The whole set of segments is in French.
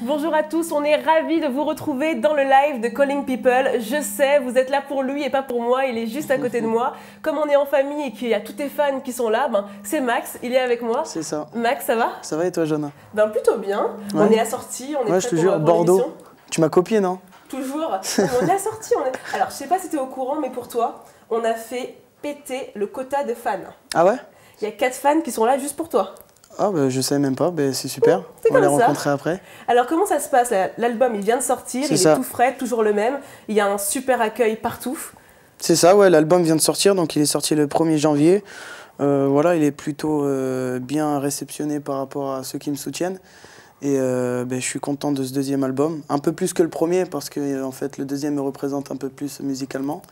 Bonjour à tous, on est ravis de vous retrouver dans le live de Calling People. Je sais, vous êtes là pour lui et pas pour moi, il est juste à côté de moi. Comme on est en famille et qu'il y a tous tes fans qui sont là, c'est Max, il est avec moi. C'est ça. Max, ça va? Ça va et toi, Jana? Plutôt bien, ouais. On est assortis, on est prêt je te jure, pour Bordeaux. l'émission. Tu m'as copié, non? Toujours, on est assortis. Alors, je sais pas si tu es au courant, mais pour toi, on a fait péter le quota de fans. Ah ouais? Il y a 4 fans qui sont là juste pour toi. Ah bah je savais même pas, c'est super, on va les rencontrer après. Alors comment ça se passe? L'album il vient de sortir, il est tout frais, toujours le même, il y a un super accueil partout. C'est ça, ouais, l'album vient de sortir, donc il est sorti le 1er janvier. Voilà, il est plutôt bien réceptionné par rapport à ceux qui me soutiennent. Et je suis content de ce deuxième album, un peu plus que le premier parce que en fait le deuxième me représente un peu plus musicalement.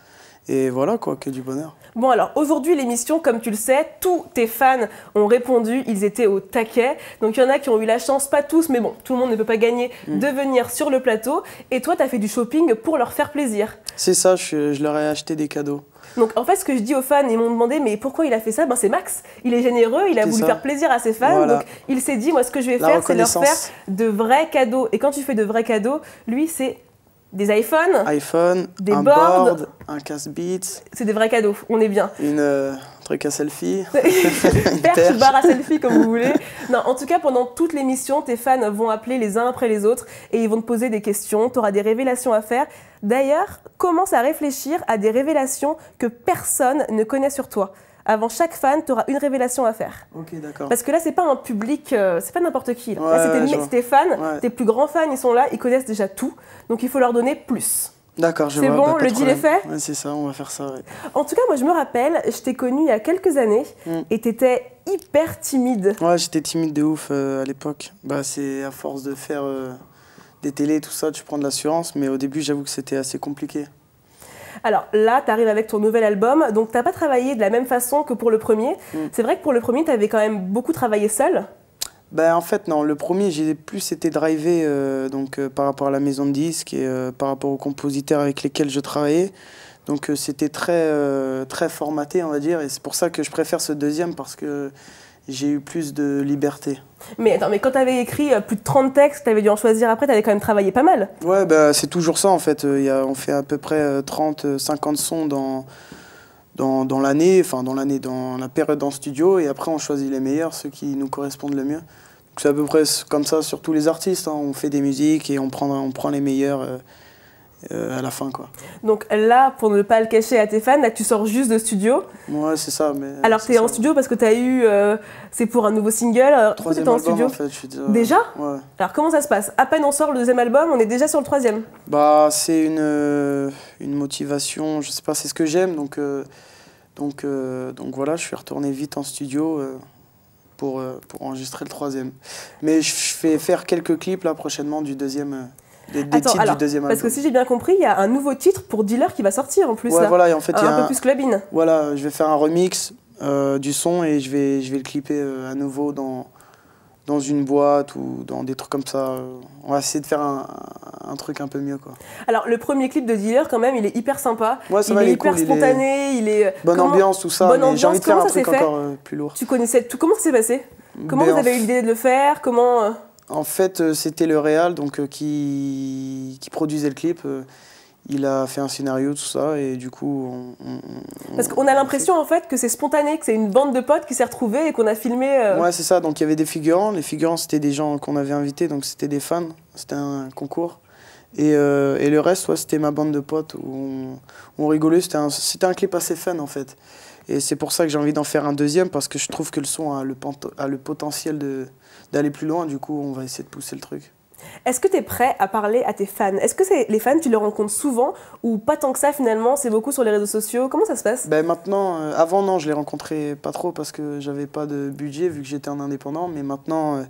Et voilà quoi, que du bonheur. Bon alors aujourd'hui l'émission, comme tu le sais, tous tes fans ont répondu, ils étaient au taquet. Donc il y en a qui ont eu la chance, pas tous, mais bon, tout le monde ne peut pas gagner, de venir sur le plateau. Et toi, tu as fait du shopping pour leur faire plaisir. C'est ça, je leur ai acheté des cadeaux. Donc en fait, ce que je dis aux fans, ils m'ont demandé mais pourquoi il a fait ça? C'est Max, il est généreux, il a voulu faire plaisir à ses fans. Voilà. Donc il s'est dit, moi ce que je vais faire, c'est leur faire de vrais cadeaux. Et quand tu fais de vrais cadeaux, lui c'est des iPhones, des un board, un casse Beats. C'est des vrais cadeaux, on est bien. Un truc à selfie. Perche, barre à selfie comme vous voulez. Non, en tout cas, pendant toute l'émission, tes fans vont appeler les uns après les autres et ils vont te poser des questions, tu auras des révélations à faire. D'ailleurs, commence à réfléchir à des révélations que personne ne connaît sur toi. Avant chaque fan, tu auras une révélation à faire. Ok, d'accord. Parce que là, c'est pas un public, c'est pas n'importe qui. Là, là c'est tes fans, tes plus grands fans, ils sont là, ils connaissent déjà tout. Donc il faut leur donner plus. D'accord, je vois. C'est bon, le deal est fait? Ouais, c'est ça, on va faire ça. Ouais. En tout cas, moi, je me rappelle, je t'ai connue il y a quelques années et t'étais hyper timide. Ouais, j'étais timide de ouf à l'époque. C'est à force de faire des télés, tout ça, tu prends de l'assurance. Mais au début, j'avoue que c'était assez compliqué. Alors là, tu arrives avec ton nouvel album, donc tu n'as pas travaillé de la même façon que pour le premier. C'est vrai que pour le premier, tu avais quand même beaucoup travaillé seul. En fait, non. Le premier, j'ai plus été drivé par rapport à la maison de disques et par rapport aux compositeurs avec lesquels je travaillais. Donc c'était très formaté, on va dire. Et c'est pour ça que je préfère ce deuxième parce que j'ai eu plus de liberté. Mais attends, mais quand tu avais écrit plus de 30 textes, tu avais dû en choisir après, tu avais quand même travaillé pas mal. Ouais, c'est toujours ça en fait. On fait à peu près 30-50 sons dans l'année, dans la période en studio, et après on choisit les meilleurs, ceux qui nous correspondent le mieux. C'est à peu près comme ça sur tous les artistes, hein. On fait des musiques et on prend les meilleurs à la fin, quoi. Donc là, pour ne pas le cacher à tes fans, là tu sors juste de studio. Ouais, c'est ça. Mais alors tu es en studio parce que tu as eu, c'est pour un nouveau single. Troisième album, en studio en fait, je dis, déjà? Ouais. Alors comment ça se passe? À peine on sort le deuxième album, on est déjà sur le troisième? C'est une motivation, je sais pas, c'est ce que j'aime, donc voilà, je suis retourné vite en studio pour enregistrer le troisième. Mais je fais faire quelques clips là prochainement du deuxième. Des titres du deuxième album. Parce que si j'ai bien compris, il y a un nouveau titre pour Dealer qui va sortir en plus. Ouais, là. Voilà, et en fait, un peu plus clubin. Voilà, je vais faire un remix du son et je vais le clipper à nouveau dans une boîte ou dans des trucs comme ça. On va essayer de faire un truc un peu mieux, quoi. Alors, le premier clip de Dealer, quand même, il est hyper sympa. Ouais, ça il va, est hyper spontané. Il est... Bonne ambiance, tout ça. Mais j'ai envie de faire un truc encore plus lourd. Tu connaissais tout. Comment ça s'est passé? Comment vous avez eu l'idée de le faire? Comment... En fait, c'était le réal qui produisait le clip. Il a fait un scénario, tout ça, et du coup... Parce qu'on a l'impression, en fait, que c'est spontané, que c'est une bande de potes qui s'est retrouvée et qu'on a filmé... Ouais, c'est ça. Donc, il y avait des figurants. Les figurants, c'était des gens qu'on avait invités, donc c'était des fans. C'était un concours. Et le reste, ouais, c'était ma bande de potes où on rigolait. C'était un clip assez fun, en fait. Et c'est pour ça que j'ai envie d'en faire un deuxième, parce que je trouve que le son a le potentiel d'aller plus loin. Du coup, on va essayer de pousser le truc. Est-ce que tu es prêt à parler à tes fans? Est-ce que les fans, tu les rencontres souvent ou pas tant que ça finalement? C'est beaucoup sur les réseaux sociaux. Comment ça se passe? Maintenant, avant non, je les rencontrais pas trop parce que j'avais pas de budget vu que j'étais un indépendant. Mais maintenant,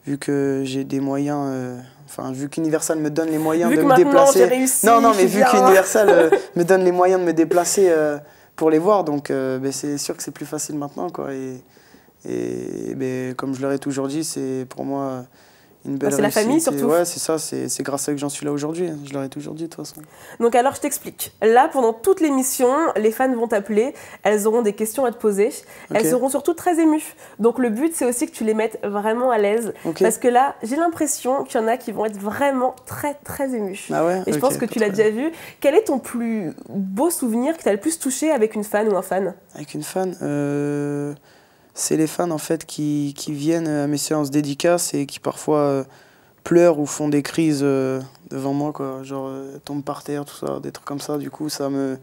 vu que j'ai des moyens, vu qu'Universal me donne les moyens de me déplacer. Réussi, non, mais vu qu'Universal me donne les moyens de me déplacer pour les voir, donc c'est sûr que c'est plus facile maintenant, quoi. Et comme je leur ai toujours dit, c'est pour moi une belle c'est la famille surtout. Ouais, c'est ça, c'est grâce à eux que j'en suis là aujourd'hui. Je leur ai toujours dit de toute façon. Donc alors je t'explique. Là, pendant toute l'émission, les fans vont t'appeler, elles auront des questions à te poser. Elles seront surtout très émues. Donc le but, c'est aussi que tu les mettes vraiment à l'aise. Parce que là, j'ai l'impression qu'il y en a qui vont être vraiment très très émues. Ah ouais, et je pense que tu l'as déjà vu. Quel est ton plus beau souvenir qui t'a le plus touché avec une fan ou un fan? Avec une fan c'est les fans en fait qui viennent à mes séances dédicaces et qui parfois pleurent ou font des crises devant moi, quoi. Genre tombent par terre, tout ça, des trucs comme ça. Du coup, ça me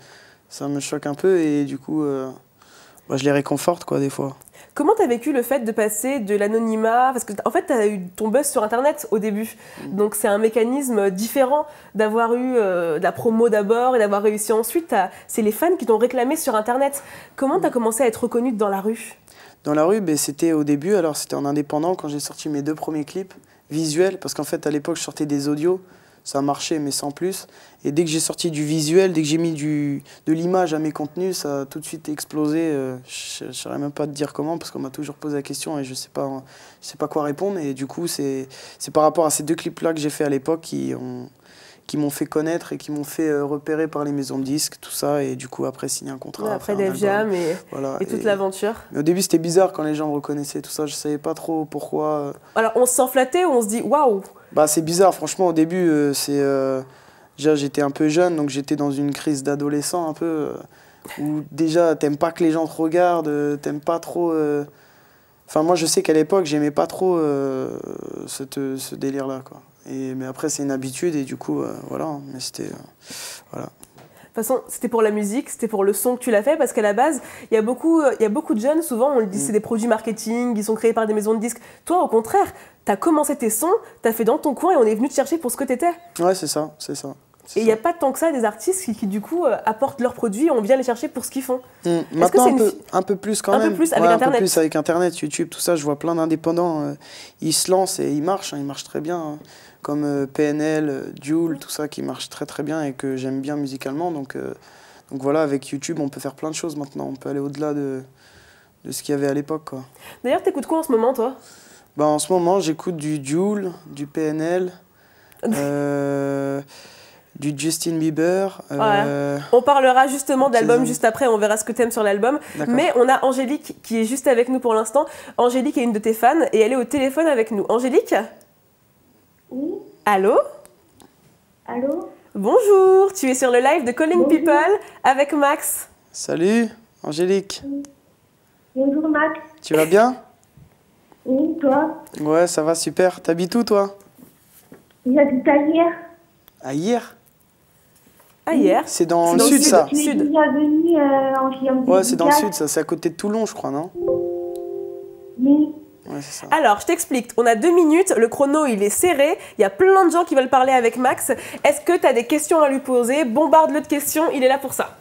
choque un peu et du coup, je les réconforte, quoi, des fois. Comment tu as vécu le fait de passer de l'anonymat? Parce que en fait, tu as eu ton buzz sur Internet au début. Donc c'est un mécanisme différent d'avoir eu de la promo d'abord et d'avoir réussi ensuite. C'est les fans qui t'ont réclamé sur Internet. Comment tu as commencé à être reconnue dans la rue? Dans la rue, c'était au début, alors c'était en indépendant quand j'ai sorti mes 2 premiers clips visuels. Parce qu'en fait, à l'époque, je sortais des audios. Ça marchait, mais sans plus. Et dès que j'ai sorti du visuel, dès que j'ai mis de l'image à mes contenus, ça a tout de suite explosé. Je ne saurais même pas te dire comment, parce qu'on m'a toujours posé la question et je sais pas quoi répondre. Et du coup, c'est par rapport à ces 2 clips-là que j'ai fait à l'époque qui m'ont fait connaître et qui m'ont fait repérer par les maisons de disques, tout ça. Et du coup, après, signer un contrat. Ouais, après Def Jam et toute l'aventure. Mais au début, c'était bizarre quand les gens me reconnaissaient, tout ça. Je ne savais pas trop pourquoi. Alors, on se sent flatté ou on se dit waouh? C'est bizarre, franchement, au début, déjà, j'étais un peu jeune, donc j'étais dans une crise d'adolescent un peu, où déjà, t'aimes pas que les gens te regardent, t'aimes pas trop... Enfin, moi, je sais qu'à l'époque, j'aimais pas trop ce délire-là, quoi. Mais après, c'est une habitude, et du coup, voilà, mais c'était... voilà. De toute façon, c'était pour la musique, c'était pour le son que tu l'as fait, parce qu'à la base, il y a beaucoup de jeunes, souvent, on le dit, c'est des produits marketing, ils sont créés par des maisons de disques. Toi, au contraire, tu as commencé tes sons, tu as fait dans ton coin et on est venu te chercher pour ce que tu étais. Ouais, c'est ça, c'est ça. Et il n'y a pas tant que ça des artistes qui du coup, apportent leurs produits et on vient les chercher pour ce qu'ils font. Maintenant, un peu plus quand même. Un peu plus avec Internet. Un peu plus avec Internet, YouTube, tout ça. Je vois plein d'indépendants, ils se lancent et ils marchent très bien. Hein. Comme PNL, Jul, tout ça qui marche très très bien et que j'aime bien musicalement. Donc voilà, avec YouTube, on peut faire plein de choses maintenant. On peut aller au-delà de ce qu'il y avait à l'époque, quoi. D'ailleurs, t'écoutes quoi en ce moment, toi? En ce moment, j'écoute du Jul, du PNL, du Justin Bieber. Ouais. On parlera justement de l'album juste après, on verra ce que t'aimes sur l'album. Mais on a Angélique qui est juste avec nous pour l'instant. Angélique est une de tes fans et elle est au téléphone avec nous. Angélique? Oui. Allô? Allô? Bonjour, tu es sur le live de Calling People avec Max. Salut, Angélique. Bonjour Max. Tu vas bien? Oui, toi? Ouais, ça va, super. T'habites où, toi? J'habite à Hier. À Hier? À Hier? C'est dans le sud, ça? Je suis déjà venue en séance. Ouais, c'est dans le sud, ça. C'est à côté de Toulon, je crois, non? Oui. Ouais, c'est ça. Alors, je t'explique. On a 2 minutes. Le chrono, il est serré. Il y a plein de gens qui veulent parler avec Max. Est-ce que tu as des questions à lui poser? Bombarde-le de questions. Il est là pour ça.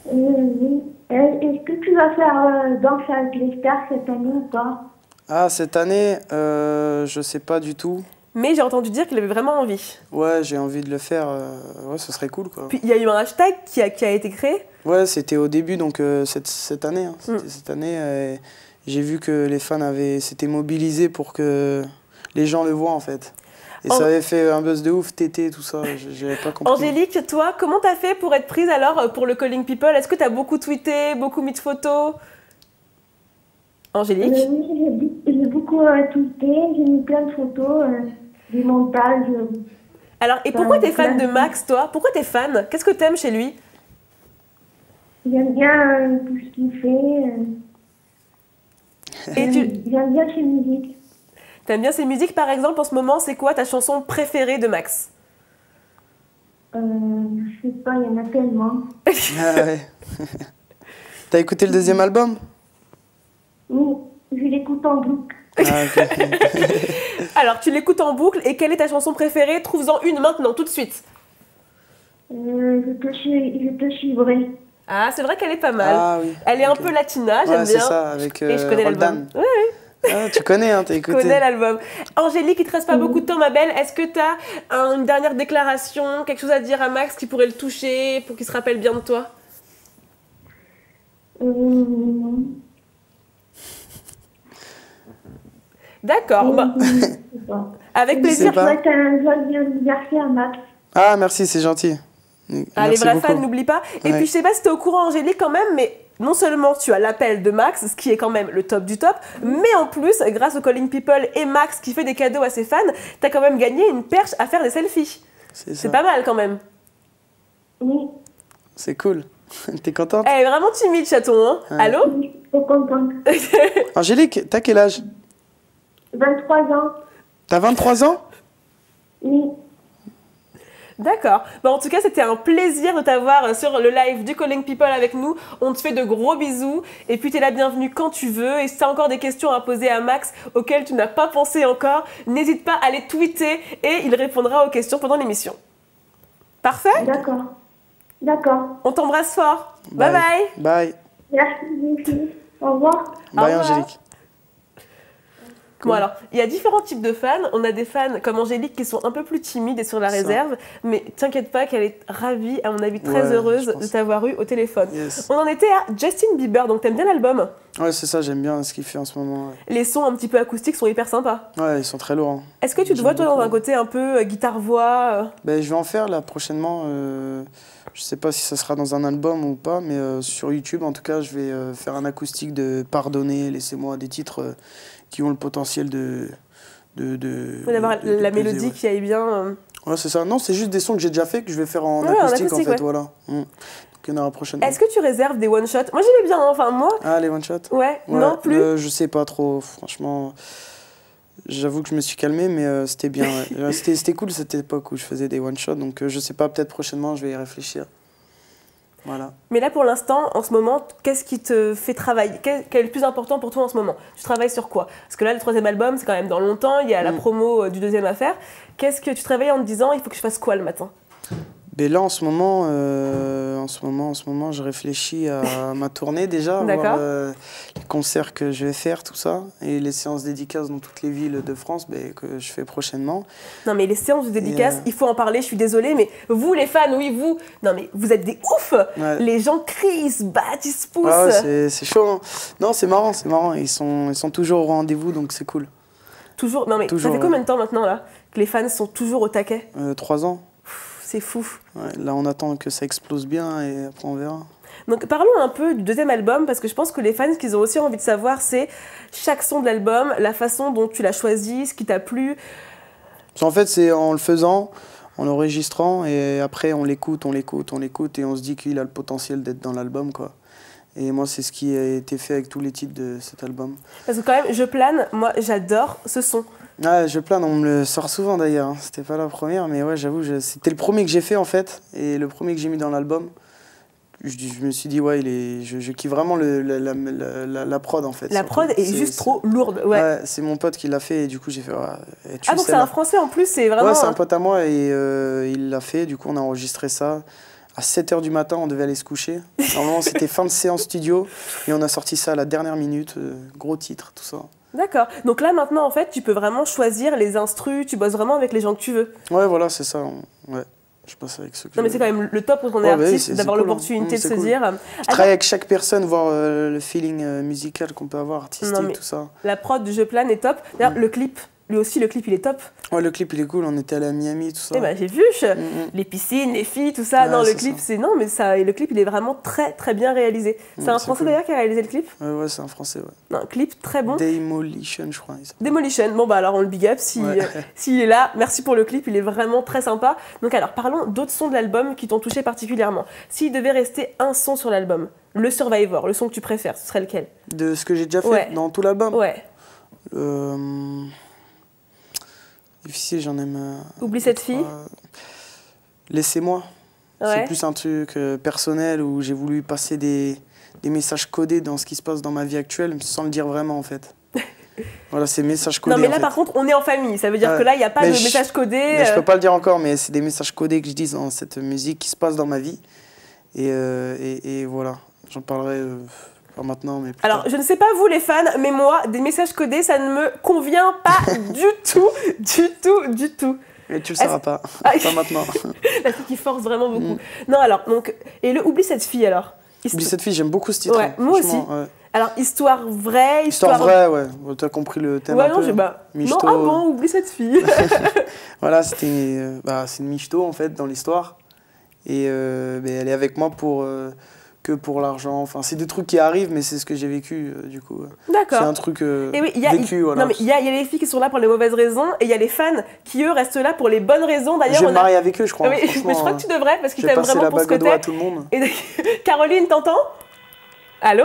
Oui. Est-ce que tu vas faire Danse avec les stars cette année ou pas? Ah, cette année, je sais pas du tout. Mais j'ai entendu dire qu'il avait vraiment envie. Ouais, j'ai envie de le faire. Ouais, ce serait cool, quoi. Puis, il y a eu un hashtag qui a été créé. Ouais, c'était au début, donc cette année. Hein. C'était cette année. J'ai vu que les fans s'étaient mobilisés pour que les gens le voient, en fait. Et ça avait fait un buzz de ouf, Tété, tout ça, j'avais pas compris. Angélique, toi, comment t'as fait pour être prise alors pour le Calling People? Est-ce que t'as beaucoup tweeté, beaucoup mis de photos? Angélique? Oui, j'ai beaucoup tweeté, j'ai mis plein de photos, des montages. Alors, et pourquoi t'es fan de Max, toi? Pourquoi t'es fan? Qu'est-ce que t'aimes chez lui? J'aime bien tout ce qu'il fait. J'aime bien ses musiques. T'aimes bien ses musiques, par exemple, en ce moment, c'est quoi ta chanson préférée de Max? Je sais pas, il y en a tellement. Ah ouais. T'as écouté le 2e album? Oui, je l'écoute en boucle. Ah, ok. Alors, tu l'écoutes en boucle, et quelle est ta chanson préférée? Trouve-en une maintenant, tout de suite. Je te suivrai. Ah, c'est vrai qu'elle est pas mal. Ah, oui. Elle est un peu latina, j'aime bien. c'est ça, avec et je connais l'album. Oui. Ah, tu connais, hein, t'as écouté. Je connais l'album. Angélique, il te reste pas beaucoup de temps, ma belle. Est-ce que t'as une dernière déclaration, quelque chose à dire à Max qui pourrait le toucher, pour qu'il se rappelle bien de toi? D'accord. Bah, Je sais pas. avec Je plaisir. sais pas. Ouais, t'as un joyeux anniversaire, Max. Ah, merci, c'est gentil. Ah, les Merci vrais beaucoup. fans, n'oublie pas. Et Ouais. puis, je sais pas si t'es au courant, Angélique, quand même, mais non seulement tu as l'appel de Max, ce qui est quand même le top du top, mais en plus, grâce au Calling People et Max qui fait des cadeaux à ses fans, t'as quand même gagné une perche à faire des selfies. C'est C'est ça. pas mal quand même. Oui, C'est cool. T'es contente? Elle est vraiment timide, chaton. Hein. Ouais. Allô? oui, je suis trop contente. Angélique, t'as quel âge? 23 ans. T'as 23 ans? Oui, D'accord. Bah, en tout cas, c'était un plaisir de t'avoir sur le live du Calling People avec nous. On te fait de gros bisous. Et puis, t'es la bienvenue quand tu veux. Et si t'as encore des questions à poser à Max auxquelles tu n'as pas pensé encore, n'hésite pas à les tweeter et il répondra aux questions pendant l'émission. Parfait? d'accord. D'accord. On t'embrasse fort. Bye bye. Bye. Merci, les filles. Au revoir. Bye, revoir. Angélique. Bon alors, il y a différents types de fans. On a des fans comme Angélique qui sont un peu plus timides et sur la Ça. réserve. Mais t'inquiète pas qu'elle est ravie, à mon avis très Ouais, heureuse je pense. de t'avoir eu au téléphone. Yes. On en était à Justin Bieber, donc t'aimes bien l'album? Ouais, c'est ça, j'aime bien ce qu'il fait en ce moment. Les sons un petit peu acoustiques sont hyper sympas. Ouais, ils sont très lourds. Hein. Est-ce que tu te J'aime vois toi dans beaucoup. un côté un peu guitare-voix Ben, je vais en faire là prochainement. Je sais pas si ça sera dans un album ou pas, mais sur YouTube en tout cas, je vais faire un acoustique de Pardonner, Laissez-moi, des titres qui ont le potentiel d'avoir de la peser, mélodie ouais. qui aille bien. Ouais, c'est ça. Non, c'est juste des sons que j'ai déjà fait que je vais faire en Ouais, en acoustique en acoustique, fait, ouais. voilà. Donc il y en aura prochainement. Est-ce que tu réserves des one-shots? Moi j'aimais bien, hein. Enfin moi, Ah, les one shot. ouais, Ouais, non plus. je sais pas trop, franchement. J'avoue que je me suis calmé, mais c'était bien. Ouais. C'était cool cette époque où je faisais des one shots, donc je sais pas, peut-être prochainement je vais y réfléchir. Voilà. Mais là pour l'instant, en ce moment, qu'est-ce qui te fait travailler? Quel est le plus important pour toi en ce moment? Tu travailles sur quoi? Parce que là le 3e album c'est quand même dans longtemps, il y a la promo du 2e à faire. Qu'est-ce que tu travailles en te disant il faut que je fasse quoi le matin? Mais là, en ce moment, je réfléchis à ma tournée déjà, D'accord. voir les concerts que je vais faire, tout ça, et les séances dédicaces dans toutes les villes de France que je fais prochainement. Non mais les séances de dédicaces, il faut en parler, je suis désolée, mais vous les fans, oui vous, non mais vous êtes des ouf. Ouais. Les gens crient, ils se battent, ils se poussent. Ah ouais, c'est chaud. Hein. Non, c'est marrant. Ils sont toujours au rendez-vous, donc c'est cool. Toujours, non mais Toujours, ça fait combien de temps maintenant là que les fans sont toujours au taquet? 3 ans. C'est fou. Ouais, là, on attend que ça explose bien et après on verra. Donc parlons un peu du 2e album, parce que je pense que les fans, ce qu'ils ont aussi envie de savoir, c'est chaque son de l'album, la façon dont tu l'as choisi, ce qui t'a plu. En fait, c'est en le faisant, en l'enregistrant, et après on l'écoute, et on se dit qu'il a le potentiel d'être dans l'album, quoi. Et moi, c'est ce qui a été fait avec tous les titres de cet album. Parce que quand même, Je plane, moi j'adore ce son. Ah, Je plane, on me le sort souvent d'ailleurs. Hein. C'était pas la première, mais ouais, j'avoue, c'était le premier que j'ai fait en fait, et le premier que j'ai mis dans l'album. Je me suis dit, ouais, je kiffe vraiment la prod en fait. La surtout. prod est juste trop lourde. Ouais. Ouais, c'est mon pote qui l'a fait, et du coup, j'ai fait, ouais, Ah donc c'est un français en plus, c'est vraiment... Ouais, c'est un pote à moi, et il l'a fait, du coup, on a enregistré ça. À 7h du matin, on devait aller se coucher. Normalement, c'était fin de séance studio, et on a sorti ça à la dernière minute, gros titre, tout ça. D'accord. Donc là maintenant en fait, tu peux vraiment choisir les instrus, tu bosses vraiment avec les gens que tu veux. Ouais, voilà, c'est ça. Ouais, je passe avec ceux que Non mais je c'est veux. quand même le top quand on est Ouais, bah oui, artiste, c'est d'avoir cool, hein. l'opportunité de C'est se cool. dire... Je travaille avec chaque personne, voir le feeling musical qu'on peut avoir, artistique, Non, mais- tout ça. La prod du Je plane est top. D'ailleurs, le clip, lui aussi, le clip il est top. Ouais, le clip, il est cool, on était allé à Miami, tout ça. Eh ben, j'ai vu les piscines, les filles, tout ça. Ouais, non, le c'est clip, ça. c'est non, mais ça, et le clip, il est vraiment très très bien réalisé. C'est un c'est Français cool. d'ailleurs qui a réalisé le clip. Ouais, c'est un français, ouais. Non, un clip très bon. Demolition, je crois. il s'appelle. Demolition. Bon bah alors on le big up Ouais. s'il est là. Merci pour le clip, il est vraiment très sympa. Donc alors parlons d'autres sons de l'album qui t'ont touché particulièrement. S'il devait rester un son sur l'album, le Survivor, le son que tu préfères, ce serait lequel? De ce que j'ai déjà fait Ouais. dans tout l'album. Ouais. Difficile, j'en aime. Oublie cette fille. Laissez-moi. C'est Ouais. plus un truc personnel où j'ai voulu passer des messages codés dans ce qui se passe dans ma vie actuelle sans le dire vraiment en fait. Voilà, c'est messages codés. Non mais en là fait. par contre on est en famille, ça veut dire Ouais. que là il n'y a pas Mais de je- message codé. Mais je peux pas le dire encore, mais c'est des messages codés que je dis dans cette musique qui se passe dans ma vie. Et voilà, j'en parlerai pas maintenant, mais plus Alors tard. je ne sais pas vous les fans, mais moi des messages codés ça ne me convient pas du tout. Mais tu le sauras pas, Ah, pas maintenant. La fille qui force vraiment beaucoup. Non alors donc et le oublie cette fille alors. Oublie cette fille, j'aime beaucoup ce titre. Ouais, hein, moi aussi. franchement, ouais. Alors, histoire vraie, Histoire vraie, ouais. Tu as compris le thème Ouais, un non, peu. non, ah bon, oublie cette fille. Voilà, c'est une michto, en fait, dans l'histoire. Et elle est avec moi que pour l'argent. Enfin, c'est des trucs qui arrivent, mais c'est ce que j'ai vécu, du coup. D'accord. C'est un truc oui, vécu, voilà. Non, mais il y a les filles qui sont là pour les mauvaises raisons, et il y a les fans qui, eux, restent là pour les bonnes raisons. D'ailleurs, je vais me marier avec eux, je crois. Oui, mais je crois que tu devrais, parce qu'ils t'aiment vraiment pour ce que t'es. à tout le monde. Et Caroline, t'entends? Allô?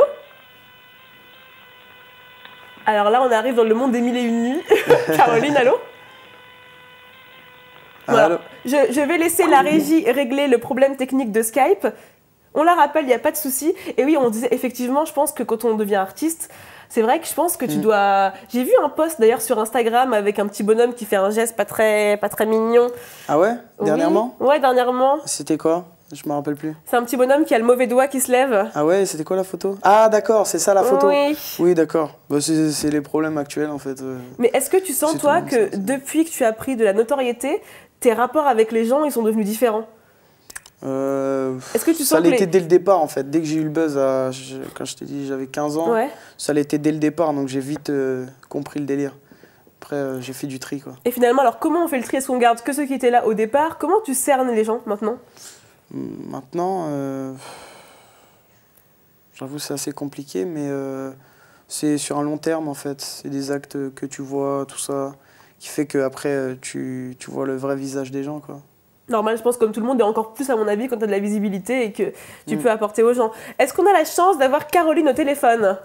Alors là, on arrive dans le monde des mille et une nuits. Caroline, allô? Voilà. Allô? Je vais laisser la régie régler le problème technique de Skype. On la rappelle, il n'y a pas de souci. Et oui, on disait effectivement, je pense que quand on devient artiste, c'est vrai que je pense que tu dois... J'ai vu un post d'ailleurs sur Instagram avec un petit bonhomme qui fait un geste pas très mignon. Ah ouais? Dernièrement? Oui. Ouais, dernièrement. C'était quoi? Je me rappelle plus. C'est un petit bonhomme qui a le mauvais doigt qui se lève. Ah ouais, c'était quoi la photo? Ah d'accord, c'est ça la photo. Oui. Oui, d'accord. Bah, c'est les problèmes actuels en fait. Mais est-ce que tu sens, toi, que depuis que tu as pris de la notoriété, tes rapports avec les gens, ils sont devenus différents? Est-ce que tu sens ça l'était dès le départ en fait. Dès que j'ai eu le buzz, quand je t'ai dit j'avais 15 ans, ouais. Ça l'était dès le départ, donc j'ai vite compris le délire. Après, j'ai fait du tri, quoi. Et finalement, alors comment on fait le tri? Est-ce qu'on garde que ceux qui étaient là au départ? Comment tu cernes les gens maintenant? Maintenant, j'avoue c'est assez compliqué, mais c'est sur un long terme en fait. C'est des actes que tu vois, tout ça, qui fait qu'après tu vois le vrai visage des gens, quoi. Normal, je pense, comme tout le monde, et encore plus à mon avis quand tu as de la visibilité et que tu peux apporter aux gens. Est-ce qu'on a la chance d'avoir Caroline au téléphone?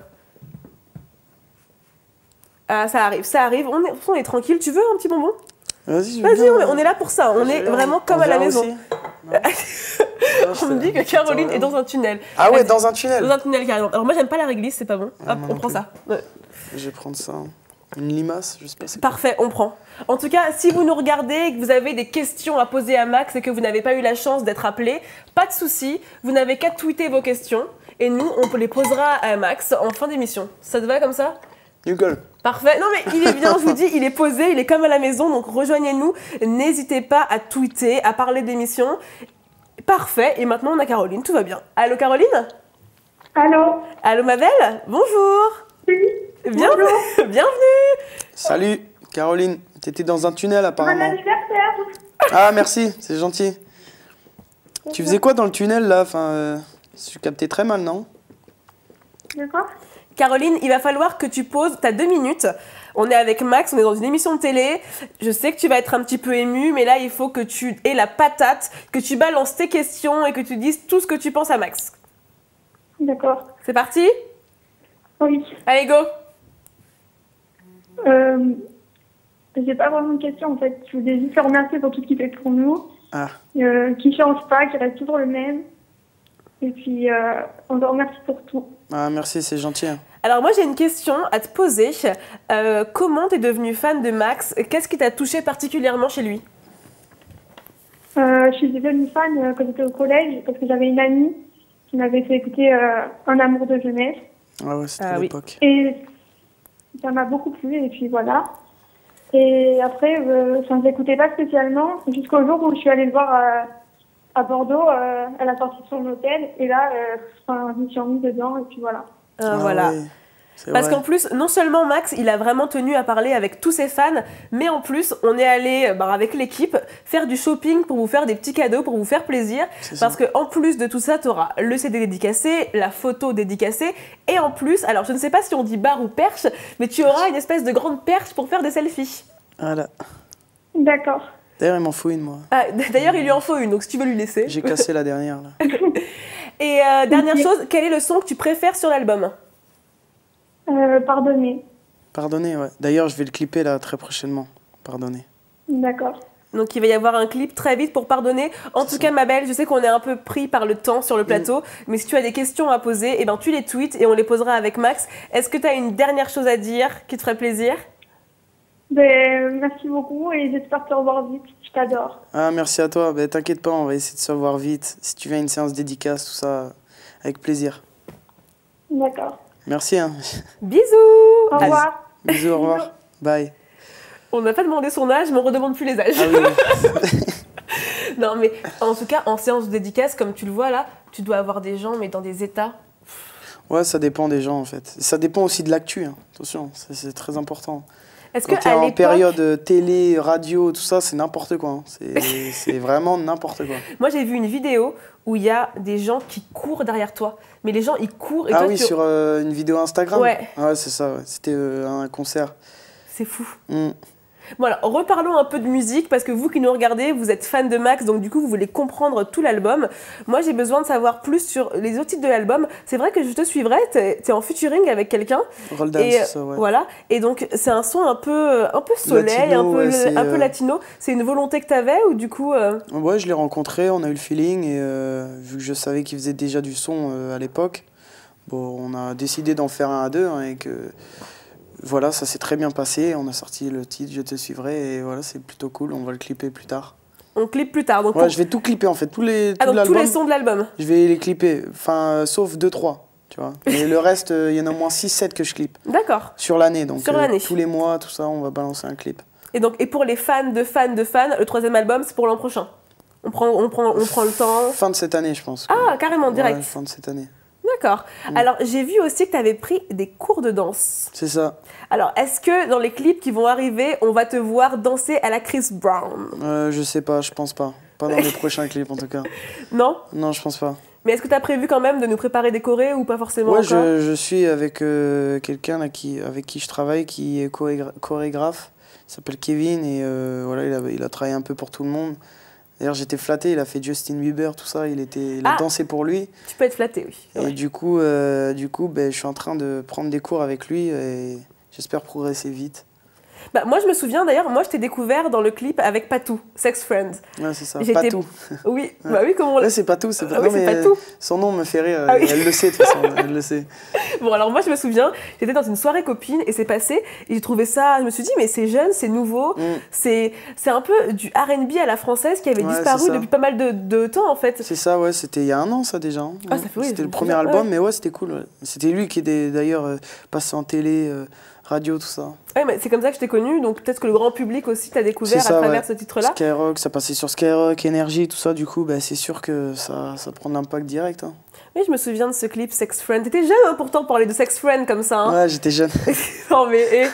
Ah, ça arrive. On est tranquille. Tu veux un petit bonbon? Vas-y, on est là pour ça. On est vraiment comme à la maison. On me dit que Caroline est dans un tunnel. Ah ouais, dans un tunnel? Dans un tunnel, carrément. Alors moi, j'aime pas la réglisse, c'est pas bon. Hop, on prend ça. Ouais. Je vais prendre ça. Une limace, je sais pas. Parfait, on prend. En tout cas, si vous nous regardez et que vous avez des questions à poser à Max et que vous n'avez pas eu la chance d'être appelé, pas de souci, vous n'avez qu'à tweeter vos questions et nous, on les posera à Max en fin d'émission. Ça te va comme ça? Nickel. Parfait. Non mais il est bien, je vous dis, il est posé, il est comme à la maison, donc rejoignez-nous. N'hésitez pas à tweeter, à parler d'émission. Parfait, et maintenant on a Caroline, tout va bien. Allô Caroline? Allô? Allô ma belle? Bonjour. Oui. Bienvenue. Bienvenue. Salut Caroline, t'étais dans un tunnel apparemment. Bon anniversaire. Ah merci, c'est gentil. Tu faisais quoi dans le tunnel là? Enfin, tu captais très mal, non? D'accord. Caroline, il va falloir que tu poses, t'as 2 minutes. On est avec Max, on est dans une émission de télé. Je sais que tu vas être un petit peu émue, mais là, il faut que tu aies la patate, que tu balances tes questions et que tu dises tout ce que tu penses à Max. D'accord. C'est parti? Oui. Allez, go! J'ai pas vraiment de questions en fait. Je voulais juste le remercier pour tout ce qu'il fait pour nous. Ah. Qui change pas, qui reste toujours le même. Et puis, on le remercie pour tout. Ah, merci, c'est gentil. Alors moi, j'ai une question à te poser. Comment t'es devenue fan de Max? Qu'est-ce qui t'a touché particulièrement chez lui? Je suis devenue fan quand j'étais au collège parce que j'avais une amie qui m'avait fait écouter Un amour de jeunesse. Ah ouais, c'était l'époque. Et ça m'a beaucoup plu et puis voilà. Et après, je l'écoutais pas spécialement jusqu'au jour où je suis allée le voir à Bordeaux, à la sortie de son hôtel. Et là, je me suis remise dedans et puis voilà. Voilà. Ouais, parce qu'en plus, non seulement Max, il a vraiment tenu à parler avec tous ses fans, mais en plus, on est allé avec l'équipe faire du shopping pour vous faire des petits cadeaux, pour vous faire plaisir. Parce qu'en plus de tout ça, tu auras le CD dédicacé, la photo dédicacée, et en plus, alors je ne sais pas si on dit barre ou perche, mais tu auras une espèce de grande perche pour faire des selfies. Voilà. D'accord. D'ailleurs, il m'en faut une, moi. Ah, d'ailleurs, il lui en faut une, donc si tu veux lui laisser. J'ai cassé la dernière, là. Et dernière chose, quel est le son que tu préfères sur l'album? Pardonner. Pardonner, ouais. D'ailleurs, je vais le clipper, là, très prochainement. Pardonner. D'accord. Donc, il va y avoir un clip très vite pour pardonner. En tout cas, ma belle, je sais qu'on est un peu pris par le temps sur le plateau, mais si tu as des questions à poser, eh ben, tu les tweets et on les posera avec Max. Est-ce que tu as une dernière chose à dire qui te ferait plaisir? Merci beaucoup et j'espère te revoir vite. Je t'adore. Ah, merci à toi. T'inquiète pas, on va essayer de se revoir vite. Si tu viens à une séance dédicace, tout ça, avec plaisir. D'accord. Merci. Bisous. Au revoir. Bisous, au revoir. Bye. On n'a pas demandé son âge, mais on ne redemande plus les âges. Ah oui. Non, mais en tout cas, en séance de dédicace, comme tu le vois là, tu dois avoir des gens, mais dans des états. Ouais, ça dépend des gens en fait. Ça dépend aussi de l'actu, hein. Attention, c'est très important. Est-ce Quand que tu es à en l'époque, période télé, radio, tout ça, c'est n'importe quoi, hein. C'est vraiment n'importe quoi. moi j'ai vu une vidéo où il y a des gens qui courent derrière toi, mais les gens ils courent et Ah toi oui, tu... sur une vidéo Instagram. Ouais. Ah ouais, c'est ça, ouais. C'était un concert. C'est fou. Mm. Bon alors, reparlons un peu de musique, parce que vous qui nous regardez, vous êtes fan de Max, donc du coup vous voulez comprendre tout l'album. Moi j'ai besoin de savoir plus sur les autres titres de l'album. C'est vrai que je te suivrai, t'es en featuring avec quelqu'un. Roldan, Et c'est ça, ouais. voilà, et donc c'est un son un peu soleil, Latino, ouais, un peu latino. C'est une volonté que t'avais ou du coup... Ouais, je l'ai rencontré, on a eu le feeling et vu que je savais qu'il faisait déjà du son à l'époque, bon, on a décidé d'en faire un à deux, hein, et que voilà, ça s'est très bien passé. On a sorti le titre Je te suivrai et voilà, c'est plutôt cool. On va le clipper plus tard. On clip plus tard. Donc Ouais, je vais tout clipper en fait, tout donc l'album. tous les sons de l'album. Je vais les clipper, enfin, sauf 2-3, tu vois. Et le reste, il y en a au moins 6-7 que je clippe. D'accord. Sur l'année, donc Sur l'année. tous les mois, tout ça, on va balancer un clip. Et pour les fans, le troisième album, c'est pour l'an prochain. On prend le temps. Fin de cette année, je pense. Ah, carrément, direct. Ouais, fin de cette année. D'accord. Alors, j'ai vu aussi que tu avais pris des cours de danse. C'est ça. Alors, est-ce que dans les clips qui vont arriver, on va te voir danser à la Chris Brown? Je sais pas, je pense pas. Pas dans les prochains clips en tout cas. Non? Non, je pense pas. Mais est-ce que tu as prévu quand même de nous préparer des chorés ou pas forcément Ouais, encore? je suis avec quelqu'un là avec qui je travaille, qui est chorégraphe. Il s'appelle Kevin et voilà, il a travaillé un peu pour tout le monde. D'ailleurs, j'étais flatté, il a fait Justin Bieber, tout ça, il a dansé pour lui. Tu peux être flatté, oui. Et Ouais. du coup, je suis en train de prendre des cours avec lui et j'espère progresser vite. Bah, moi, je me souviens d'ailleurs, moi, je t'ai découvert dans le clip avec Patou, Sex Friends. Ouais, c'est ça. J'étais- Patou. Oui, bah oui, comment on l'a... Ouais, c'est Patou, c'est Ah oui, c'est Patou. son nom me fait rire. Ah oui. Elle le sait de toute façon, elle le sait. Bon, alors moi, je me souviens, j'étais dans une soirée copine et c'est passé, et j'ai trouvé ça, je me suis dit, mais c'est jeune, c'est nouveau, c'est un peu du R&B à la française qui avait Ouais, disparu c'est ça. depuis pas mal de temps, en fait. C'est ça, ouais, c'était il y a 1 an ça déjà, hein. Ah, ça fait, oui, C'était le ça premier fait- album, ouais. mais ouais, c'était cool. Ouais. C'était lui qui était d'ailleurs passé en télé, radio, tout ça. Ouais, mais c'est comme ça que je t'ai connu, donc peut-être que le grand public aussi t'a découvert C'est ça, à travers ouais. ce titre-là. Skyrock, ça passait sur Skyrock, Énergie, tout ça, du coup, bah, c'est sûr que ça prend de l'impact direct, hein. Oui, je me souviens de ce clip Sex Friend. T'étais jeune, hein, pourtant, pour parler de Sex Friend comme ça. Hein. Ouais, j'étais jeune, Non, mais...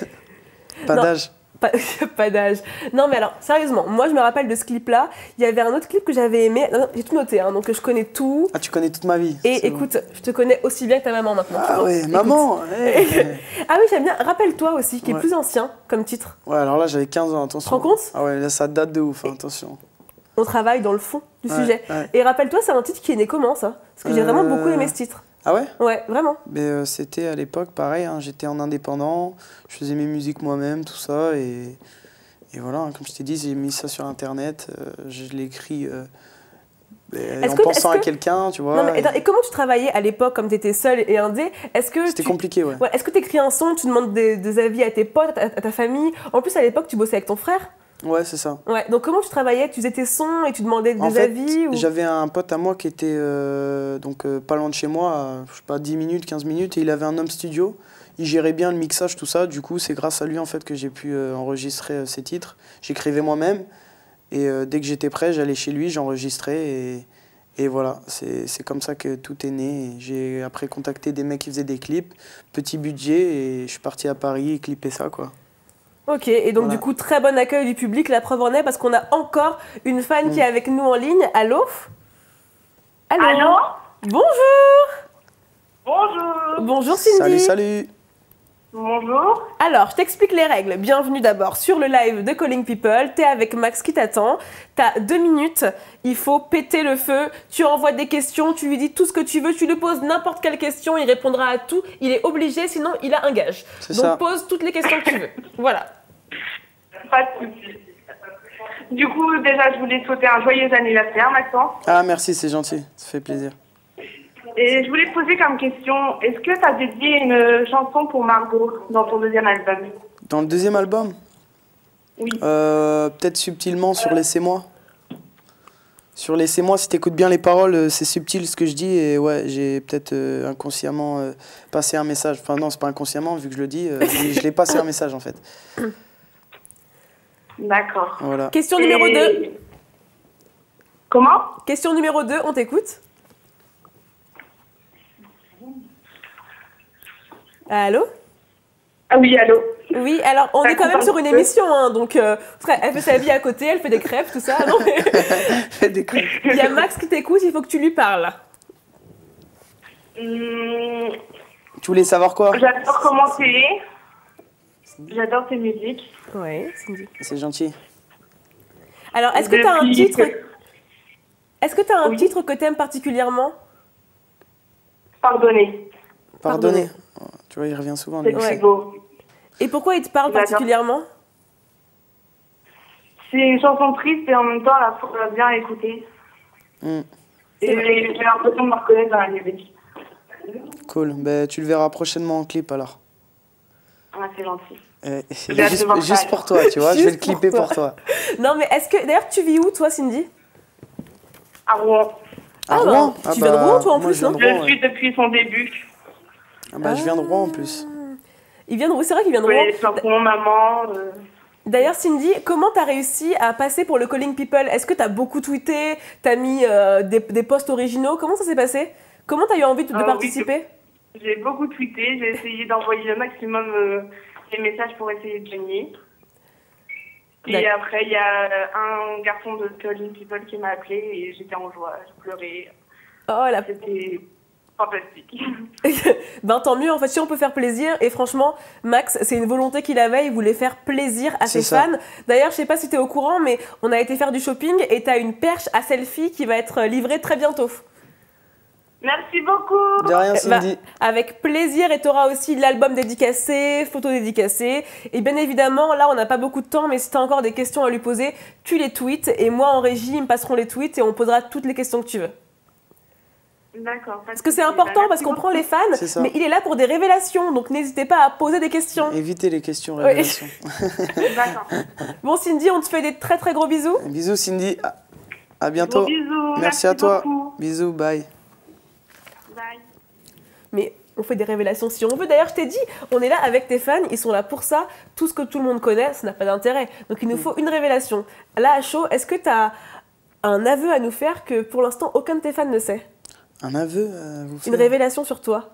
pas Non. d'âge. Pas d'âge. Non, mais alors, sérieusement, moi, je me rappelle de ce clip-là. Il y avait un autre clip que j'avais aimé. Non, j'ai tout noté, hein, donc je connais tout. Ah, tu connais toute ma vie. Et c'est écoute, je te connais aussi bien que ta maman maintenant. tu Ah vois. ouais, Écoute. maman. Ah oui, j'aime bien. Rappelle-toi aussi, qui est Ouais. plus ancien comme titre. Ouais, alors là, j'avais 15 ans, attention. Tu te rends compte? Ah ouais, là, ça date de ouf, hein, attention. On travaille dans le fond du Ouais, sujet. ouais. Et rappelle-toi, c'est un titre qui est né comment, ça? Parce que j'ai vraiment beaucoup aimé ce titre. Ah ouais? Ouais, vraiment. Mais c'était à l'époque pareil, hein, j'étais en indépendant, je faisais mes musiques moi-même, tout ça, et voilà, hein, comme je t'ai dit, j'ai mis ça sur internet, je l'ai écrit en pensant à quelqu'un, tu vois. Non, mais, et comment tu travaillais à l'époque, comme tu étais seul et indé? Est-ce que C'était compliqué, ouais. Ouais, est-ce que tu écris un son, tu demandes des avis à tes potes, à ta famille? En plus, à l'époque, tu bossais avec ton frère. Ouais, c'est ça. Ouais, donc comment tu travaillais? Tu faisais tes sons et tu demandais En des fait, avis ou... j'avais un pote à moi qui était pas loin de chez moi, je sais pas, 10 minutes, 15 minutes, et il avait un home studio. Il gérait bien le mixage, tout ça. Du coup, c'est grâce à lui en fait que j'ai pu enregistrer ces titres. J'écrivais moi-même, et dès que j'étais prêt, j'allais chez lui, j'enregistrais, et voilà, c'est comme ça que tout est né. J'ai après contacté des mecs qui faisaient des clips, petit budget, et je suis parti à Paris et clipper ça, quoi. Ok, et donc Voilà. du coup, très bon accueil du public, la preuve en est, parce qu'on a encore une fan qui est avec nous en ligne. Allô? Allô? Bonjour! Bonjour. Bonjour Cindy! Salut, salut! Bonjour. Alors, je t'explique les règles. Bienvenue d'abord sur le live de Calling People. T'es avec Max qui t'attend. T'as 2 minutes. Il faut péter le feu. Tu envoies des questions. Tu lui dis tout ce que tu veux. Tu lui poses n'importe quelle question. Il répondra à tout. Il est obligé, sinon il a un gage. C'est Donc ça. pose toutes les questions que tu veux. Voilà. Pas de soucis. Du coup, déjà, je voulais te souhaiter un joyeux anniversaire, Maxence. Ah, merci, c'est gentil, ça fait plaisir. Et je voulais te poser comme question, est-ce que tu as dédié une chanson pour Margot dans ton deuxième album? Dans le deuxième album? Oui. Peut-être subtilement sur Laissez-moi. Sur Laissez-moi, si t'écoutes bien les paroles, c'est subtil ce que je dis, et ouais, j'ai peut-être inconsciemment passé un message. Enfin non, c'est pas inconsciemment, vu que je le dis, je l'ai passé un message en fait. D'accord. Voilà. Question numéro 2. Comment? Question numéro 2, on t'écoute. Allô? Ah oui, allô. Oui, alors on est quand même sur une émission, hein, donc elle fait sa vie à côté, elle fait des crêpes, tout ça. Non, mais... Fais des crêpes. Il y a Max qui t'écoute, il faut que tu lui parles. Tu voulais savoir quoi? J'adore commenter. J'adore tes musiques. Oui, Cindy. C'est gentil. Alors, est-ce que tu as un titre? Est-ce que tu as un titre que tu aimes particulièrement? Pardonner. Pardonner. Oh, tu vois, il revient souvent. C'est très beau. Et pourquoi il te parle particulièrement? C'est une chanson triste et en même temps, à la fois, bien à écouter. Et j'ai l'impression de me reconnaître dans la musique. Cool. Ben, tu le verras prochainement en clip alors. Ah, c'est gentil. Juste pour toi, tu vois, je vais le clipper pour toi. Non, mais est-ce que... D'ailleurs, tu vis où, toi, Cindy? À Rouen. Ah, Rouen. Tu viens de Rouen, toi, en plus, non? Je suis depuis son début. Ah bah, je viens de Rouen, en plus. Il vient de Rouen, c'est vrai qu'il vient de Rouen. Oui, je suis pour maman. D'ailleurs, Cindy, comment t'as réussi à passer pour le Calling People? Est-ce que t'as beaucoup tweeté? T'as mis des posts originaux? Comment ça s'est passé? Comment t'as eu envie de participer? Oui, j'ai beaucoup tweeté. J'ai essayé d'envoyer le maximum de messages pour essayer de gagner. Et après, il y a un garçon de Calling People qui m'a appelé et j'étais en joie. Je pleurais. Oh, C'était fantastique. Ben tant mieux, en fait, si on peut faire plaisir. Et franchement, Max, c'est une volonté qu'il avait, il voulait faire plaisir à ses fans. D'ailleurs, je sais pas si tu es au courant, mais on a été faire du shopping et tu as une perche à selfie qui va être livrée très bientôt. Merci beaucoup. De rien, Cindy. Avec plaisir, et tu auras aussi l'album dédicacé, photos dédicacées. Et bien évidemment, là, on n'a pas beaucoup de temps, mais si tu as encore des questions à lui poser, tu les tweets. Et moi, en régie, ils me passeront les tweets et on posera toutes les questions que tu veux. D'accord. Parce que c'est important, parce qu'on prend les fans, mais il est là pour des révélations, donc n'hésitez pas à poser des questions. Évitez les questions révélations. D'accord. Bon, Cindy, on te fait des très très gros bisous. Bisous, Cindy. À bientôt. Gros bisous. Merci à toi. Beaucoup. Bisous, bye. Bye. Mais on fait des révélations si on veut. D'ailleurs, je t'ai dit, on est là avec tes fans, ils sont là pour ça. Tout ce que tout le monde connaît, ça n'a pas d'intérêt. Donc il nous faut une révélation. Là, à chaud, est-ce que tu as un aveu à nous faire que pour l'instant, aucun de tes fans ne sait? Un aveu vous faire? Une révélation sur toi.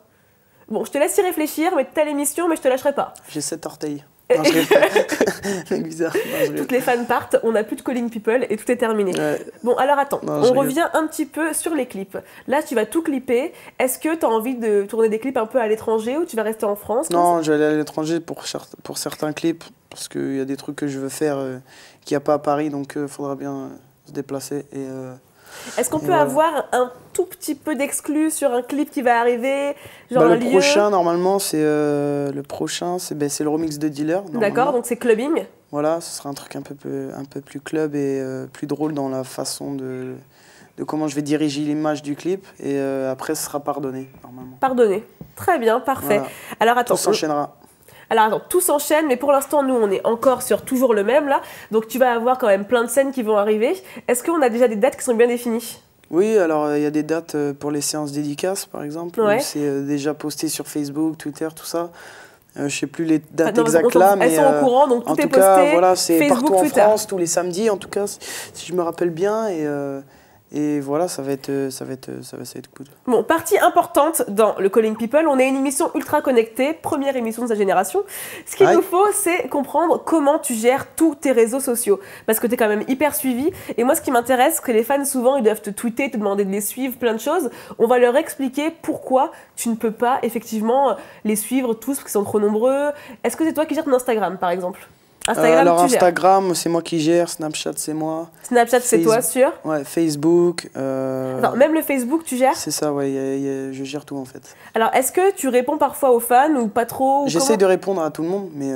Bon, je te laisse y réfléchir, mais t'as l'émission, mais je te lâcherai pas. J'ai 7 orteils. Non, je bizarre. Non, toutes les fans partent, on n'a plus de Calling People et tout est terminé. Ouais. Bon, alors attends, non, on revient un petit peu sur les clips. Là, tu vas tout clipper. Est-ce que tu as envie de tourner des clips un peu à l'étranger ou tu vas rester en France? Non, je vais aller à l'étranger pour certains clips, parce qu'il y a des trucs que je veux faire qu'il n'y a pas à Paris, donc il faudra bien se déplacer. Est-ce qu'on peut avoir un tout petit peu d'exclus sur un clip qui va arriver, genre un lieu? Prochain, normalement, c'est le remix de Dealer. D'accord, donc c'est clubbing. Voilà, ce sera un truc un peu plus club et plus drôle dans la façon de comment je vais diriger l'image du clip. Et après, ce sera pardonné, normalement. Pardonné. Très bien, parfait. Voilà. Alors attends. Tout s'enchaînera. Alors attends, tout s'enchaîne, mais pour l'instant, nous, on est encore sur toujours le même, là. Donc tu vas avoir quand même plein de scènes qui vont arriver. Est-ce qu'on a déjà des dates qui sont bien définies? Oui, alors il y a des dates pour les séances dédicaces, par exemple. Ouais. C'est déjà posté sur Facebook, Twitter, tout ça. Je ne sais plus les dates exactes là, mais elles sont au courant, donc tout est posté. En tout cas, voilà, c'est Facebook, partout Twitter. En France, tous les samedis, en tout cas, si je me rappelle bien. Et voilà, ça va être cool. Bon, partie importante dans le Calling People, on est une émission ultra connectée, première émission de sa génération. Ce qu'il nous faut, c'est comprendre comment tu gères tous tes réseaux sociaux. Parce que tu es quand même hyper suivi. Et moi, ce qui m'intéresse, c'est que les fans, souvent, ils doivent te tweeter, te demander de les suivre, plein de choses. On va leur expliquer pourquoi tu ne peux pas, effectivement, les suivre tous, parce qu'ils sont trop nombreux. Est-ce que c'est toi qui gères ton Instagram, par exemple? Instagram, c'est moi qui gère. Snapchat, c'est moi. Snapchat, c'est toi, sûr? Ouais, Facebook. Attends, même le Facebook, tu gères? C'est ça, ouais, je gère tout en fait. Alors, est-ce que tu réponds parfois aux fans ou pas trop? J'essaie de répondre à tout le monde, mais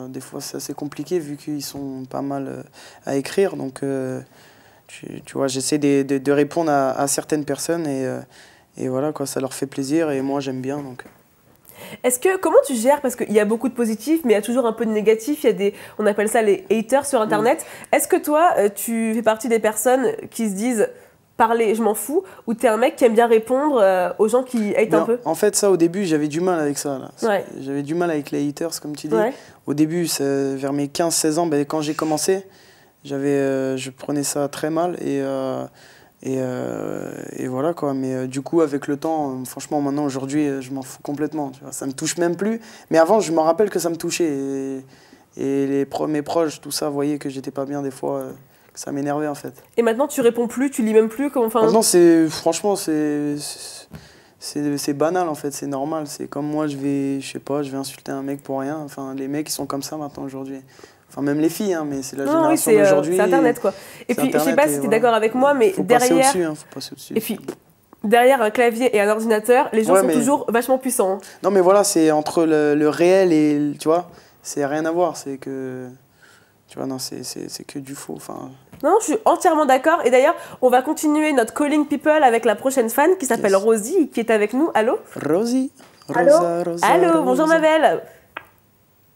des fois c'est assez compliqué vu qu'ils sont pas mal à écrire. Donc, tu vois, j'essaie de répondre à certaines personnes et voilà, quoi, ça leur fait plaisir et moi j'aime bien. Donc. Comment tu gères, parce qu'il y a beaucoup de positifs, mais il y a toujours un peu de négatifs, on appelle ça les haters sur Internet. Est-ce que toi, tu fais partie des personnes qui se disent « parler, je m'en fous » ou tu es un mec qui aime bien répondre aux gens qui hatent un peu? En fait, ça, au début, j'avais du mal avec ça. Ouais. J'avais du mal avec les haters, comme tu dis. Ouais. Au début, vers mes 15-16 ans, quand j'ai commencé, je prenais ça très mal Et voilà quoi. Mais du coup, avec le temps, franchement, maintenant, aujourd'hui, je m'en fous complètement. Tu vois. Ça me touche même plus. Mais avant, je me rappelle que ça me touchait. Et mes proches, tout ça, voyaient que j'étais pas bien des fois. Que ça m'énervait en fait. Et maintenant, tu réponds plus, tu lis même plus Maintenant, franchement, c'est banal en fait. C'est normal. C'est comme moi, je sais pas, je vais insulter un mec pour rien. Enfin, les mecs, ils sont comme ça maintenant aujourd'hui. Enfin, même les filles, hein, mais c'est la génération d'aujourd'hui. C'est Internet, quoi. Et puis, je sais pas si tu es d'accord avec moi, mais faut derrière... passer au-dessus, faut passer au-dessus. Et puis, derrière un clavier et un ordinateur, les gens sont toujours vachement puissants. Non, mais voilà, c'est entre le réel et... Tu vois, c'est rien à voir. C'est que... Tu vois, non, c'est que du faux. Enfin... Non, je suis entièrement d'accord. Et d'ailleurs, on va continuer notre Calling People avec la prochaine fan qui s'appelle Rosie, qui est avec nous. Allô Rosie. Allô, bonjour ma belle.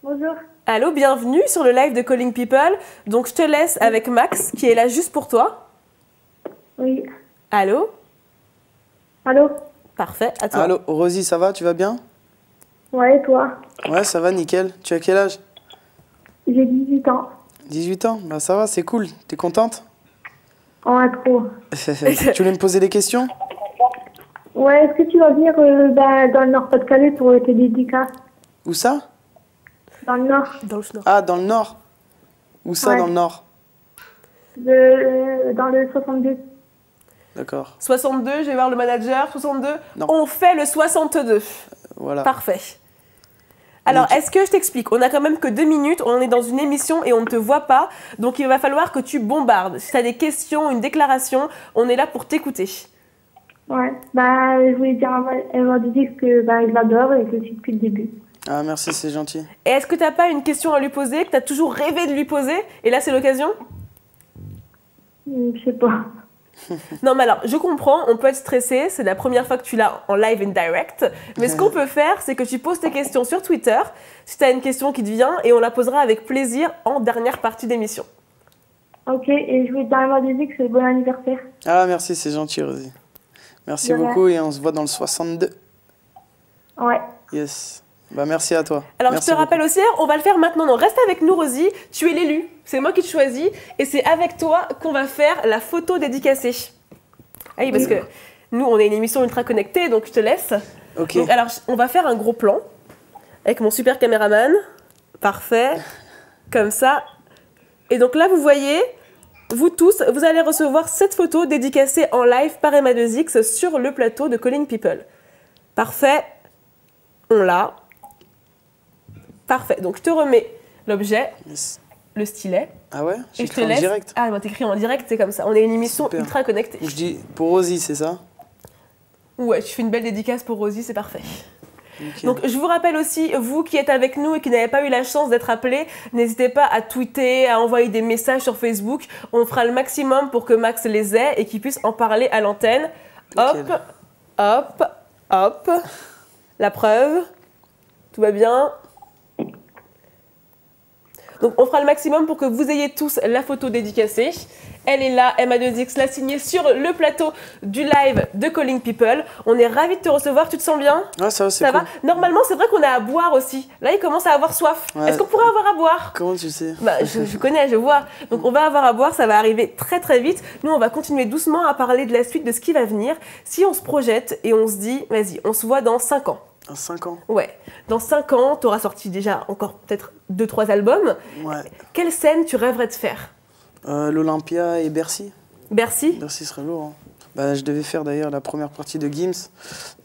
Bonjour. Allô, bienvenue sur le live de Calling People. Donc, je te laisse avec Max, qui est là juste pour toi. Oui. Allô Allô. Parfait, à toi. Allô, Rosie, ça va? Tu vas bien? Ouais, et toi? Ouais, ça va, nickel. Tu as quel âge? J'ai 18 ans. 18 ans? Bah ça va, c'est cool. T'es contente? En trop. Tu voulais me poser des questions? Ouais, est-ce que tu vas venir dans le Nord-Pas-de-Calais pour tes dédicaces? Où ça? Dans le Nord. Dans le Nord. Ah, dans le Nord? Où ça, dans le Nord? Dans le 62. D'accord. 62, je vais voir le manager. 62, non. On fait le 62. Voilà. Parfait. Alors, est-ce que je t'explique? On a quand même que 2 minutes, on est dans une émission et on ne te voit pas, donc il va falloir que tu bombardes. Si tu as des questions, une déclaration, on est là pour t'écouter. Ouais, je voulais dire à Emma-Dizix que je l'adore et que je suis depuis le début. Ah, merci, c'est gentil. Et est-ce que tu n'as pas une question à lui poser, que tu as toujours rêvé de lui poser, et là c'est l'occasion? Je sais pas. Non, mais alors, je comprends, on peut être stressé, c'est la première fois que tu l'as en live and direct, mais ce qu'on peut faire, c'est que tu poses tes questions sur Twitter, si tu as une question qui te vient, et on la posera avec plaisir en dernière partie d'émission. Ok, et je voulais dire à Emma-Dizix que bon anniversaire. Ah, merci, c'est gentil, Rosie. Merci beaucoup, et on se voit dans le 62. Ouais. Yes. Bah, merci à toi. Alors, merci je te rappelle aussi, on va le faire maintenant. Non, reste avec nous, Rosie. Tu es l'élu. C'est moi qui te choisis. Et c'est avec toi qu'on va faire la photo dédicacée. Ah oui, parce que nous, on est une émission ultra connectée, donc je te laisse. Ok. Donc, alors, on va faire un gros plan avec mon super caméraman. Parfait. Comme ça. Et donc là, vous voyez, vous tous, vous allez recevoir cette photo dédicacée en live par Emma2X sur le plateau de Calling People. Parfait. On l'a. Parfait. Donc, je te remets l'objet, le stylet. Ah ouais? Et je te laisse. En direct. Ah, t'écris en direct, c'est comme ça. On est une émission ultra connectée. Je dis pour Rosie, c'est ça? Ouais, tu fais une belle dédicace pour Rosie, c'est parfait. Okay. Donc, je vous rappelle aussi, vous qui êtes avec nous et qui n'avez pas eu la chance d'être appelés, n'hésitez pas à tweeter, à envoyer des messages sur Facebook. On fera le maximum pour que Max les ait et qu'il puisse en parler à l'antenne. Hop, hop, hop. La preuve. Tout va bien. Donc, on fera le maximum pour que vous ayez tous la photo dédicacée. Elle est là, Emma2X l'a signée sur le plateau du live de Calling People. On est ravis de te recevoir, tu te sens bien? Ouais, ça va, c'est cool. Va. Normalement, c'est vrai qu'on a à boire aussi. Là, il commence à avoir soif. Ouais. Est-ce qu'on pourrait avoir à boire? Comment tu sais? Je connais, je vois. Donc, on va avoir à boire, ça va arriver très très vite. Nous, on va continuer doucement à parler de la suite, de ce qui va venir. Si on se projette et on se dit, vas-y, on se voit dans 5 ans. Dans 5 ans? Ouais. Dans 5 ans, tu auras sorti déjà encore peut-être 2-3 albums. Ouais. Quelle scène tu rêverais de faire? L'Olympia et Bercy. Bercy? Bercy serait lourd. Hein. Je devais faire d'ailleurs la première partie de Gims,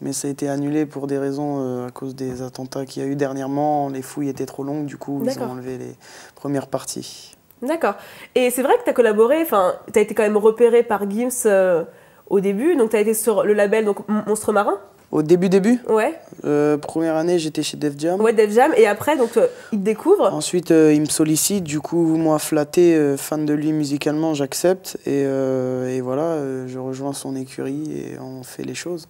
mais ça a été annulé pour des raisons à cause des attentats qu'il y a eu dernièrement. Les fouilles étaient trop longues, du coup, ils ont enlevé les premières parties. D'accord. Et c'est vrai que tu as collaboré, tu as été quand même repéré par Gims au début, donc tu as été sur le label donc, Monstre Marin. Au début? Ouais. Première année, j'étais chez Def Jam. Ouais, Def Jam. Et après, donc, il te découvre. Ensuite, il me sollicite. Du coup, moi, flatté, fan de lui musicalement, j'accepte. Et voilà, je rejoins son écurie et on fait les choses.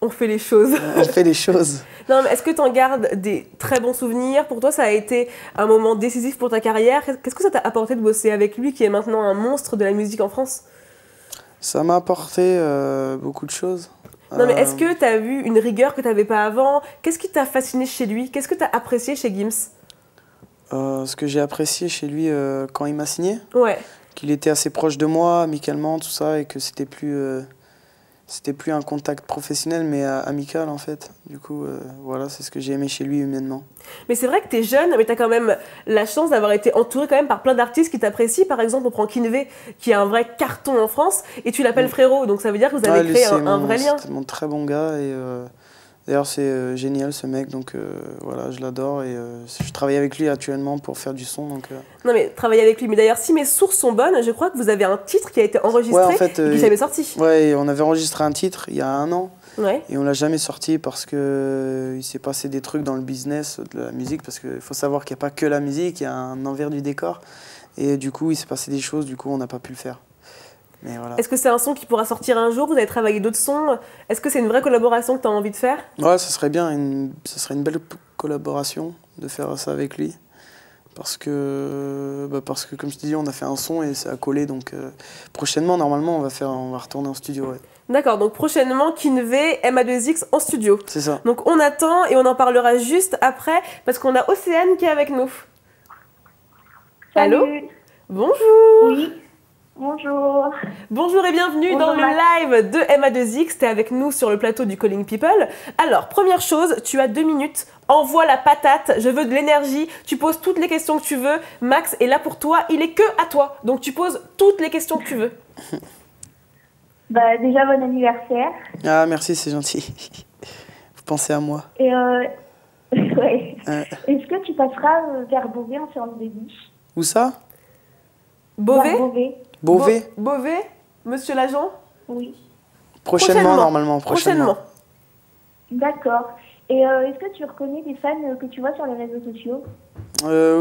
On fait les choses. On fait les choses. Non, mais est-ce que tu en gardes des très bons souvenirs? Pour toi, ça a été un moment décisif pour ta carrière. Qu'est-ce que ça t'a apporté de bosser avec lui, qui est maintenant un monstre de la musique en France? Ça m'a apporté beaucoup de choses. Non, mais est-ce que tu as vu une rigueur que tu n'avais pas avant? Qu'est-ce qui t'a fasciné chez lui? Qu'est-ce que tu as apprécié chez Gims? Ce que j'ai apprécié chez lui quand il m'a signé? Ouais. qu'il était assez proche de moi, amicalement, tout ça, et que c'était plus un contact professionnel, mais amical, en fait. Du coup, voilà, c'est ce que j'ai aimé chez lui humainement. Mais c'est vrai que tu es jeune, mais tu as quand même la chance d'avoir été entouré quand même par plein d'artistes qui t'apprécient. Par exemple, on prend Kinvé, qui est un vrai carton en France, et tu l'appelles frérot, donc ça veut dire que vous avez créé un vrai lien. C'est mon très bon gars, et d'ailleurs, c'est génial ce mec, donc voilà, je l'adore, et je travaille avec lui actuellement pour faire du son. Donc, Non mais travailler avec lui, mais d'ailleurs si mes sources sont bonnes, je crois que vous avez un titre qui a été enregistré et qui jamais sorti. Ouais, on avait enregistré un titre il y a 1 an, ouais. Et on l'a jamais sorti parce que il s'est passé des trucs dans le business de la musique, parce qu'il faut savoir qu'il n'y a pas que la musique, il y a un envers du décor, et du coup il s'est passé des choses, du coup on n'a pas pu le faire. Voilà. Est-ce que c'est un son qui pourra sortir un jour? Vous avez travaillé d'autres sons? Est-ce que c'est une vraie collaboration que tu as envie de faire? Ouais, ça serait bien, ça serait une belle collaboration de faire ça avec lui. Parce que, comme je te dis, on a fait un son et ça a collé. Donc prochainement, normalement, on va retourner en studio. Ouais. D'accord, donc prochainement, Kinvé, MA2X en studio. C'est ça. Donc on attend et on en parlera juste après parce qu'on a Océane qui est avec nous. Salut. Allô? Bonjour. Oui. Bonjour. Bonjour et bienvenue dans le live de MA2X. Tu es avec nous sur le plateau du Calling People. Alors, première chose, tu as 2 minutes. Envoie la patate. Je veux de l'énergie. Tu poses toutes les questions que tu veux. Max est là pour toi. Il est que à toi. Donc, tu poses toutes les questions que tu veux. Déjà, bon anniversaire. Ah, merci, c'est gentil. Vous pensez à moi. Et ouais. Est-ce que tu passeras vers Beauvais en séance de biche? Où ça? Beauvais? Beauvais. Beauvais, monsieur l'agent? Oui. Prochainement, normalement. Prochainement. D'accord. Et est-ce que tu reconnais des fans que tu vois sur les réseaux sociaux?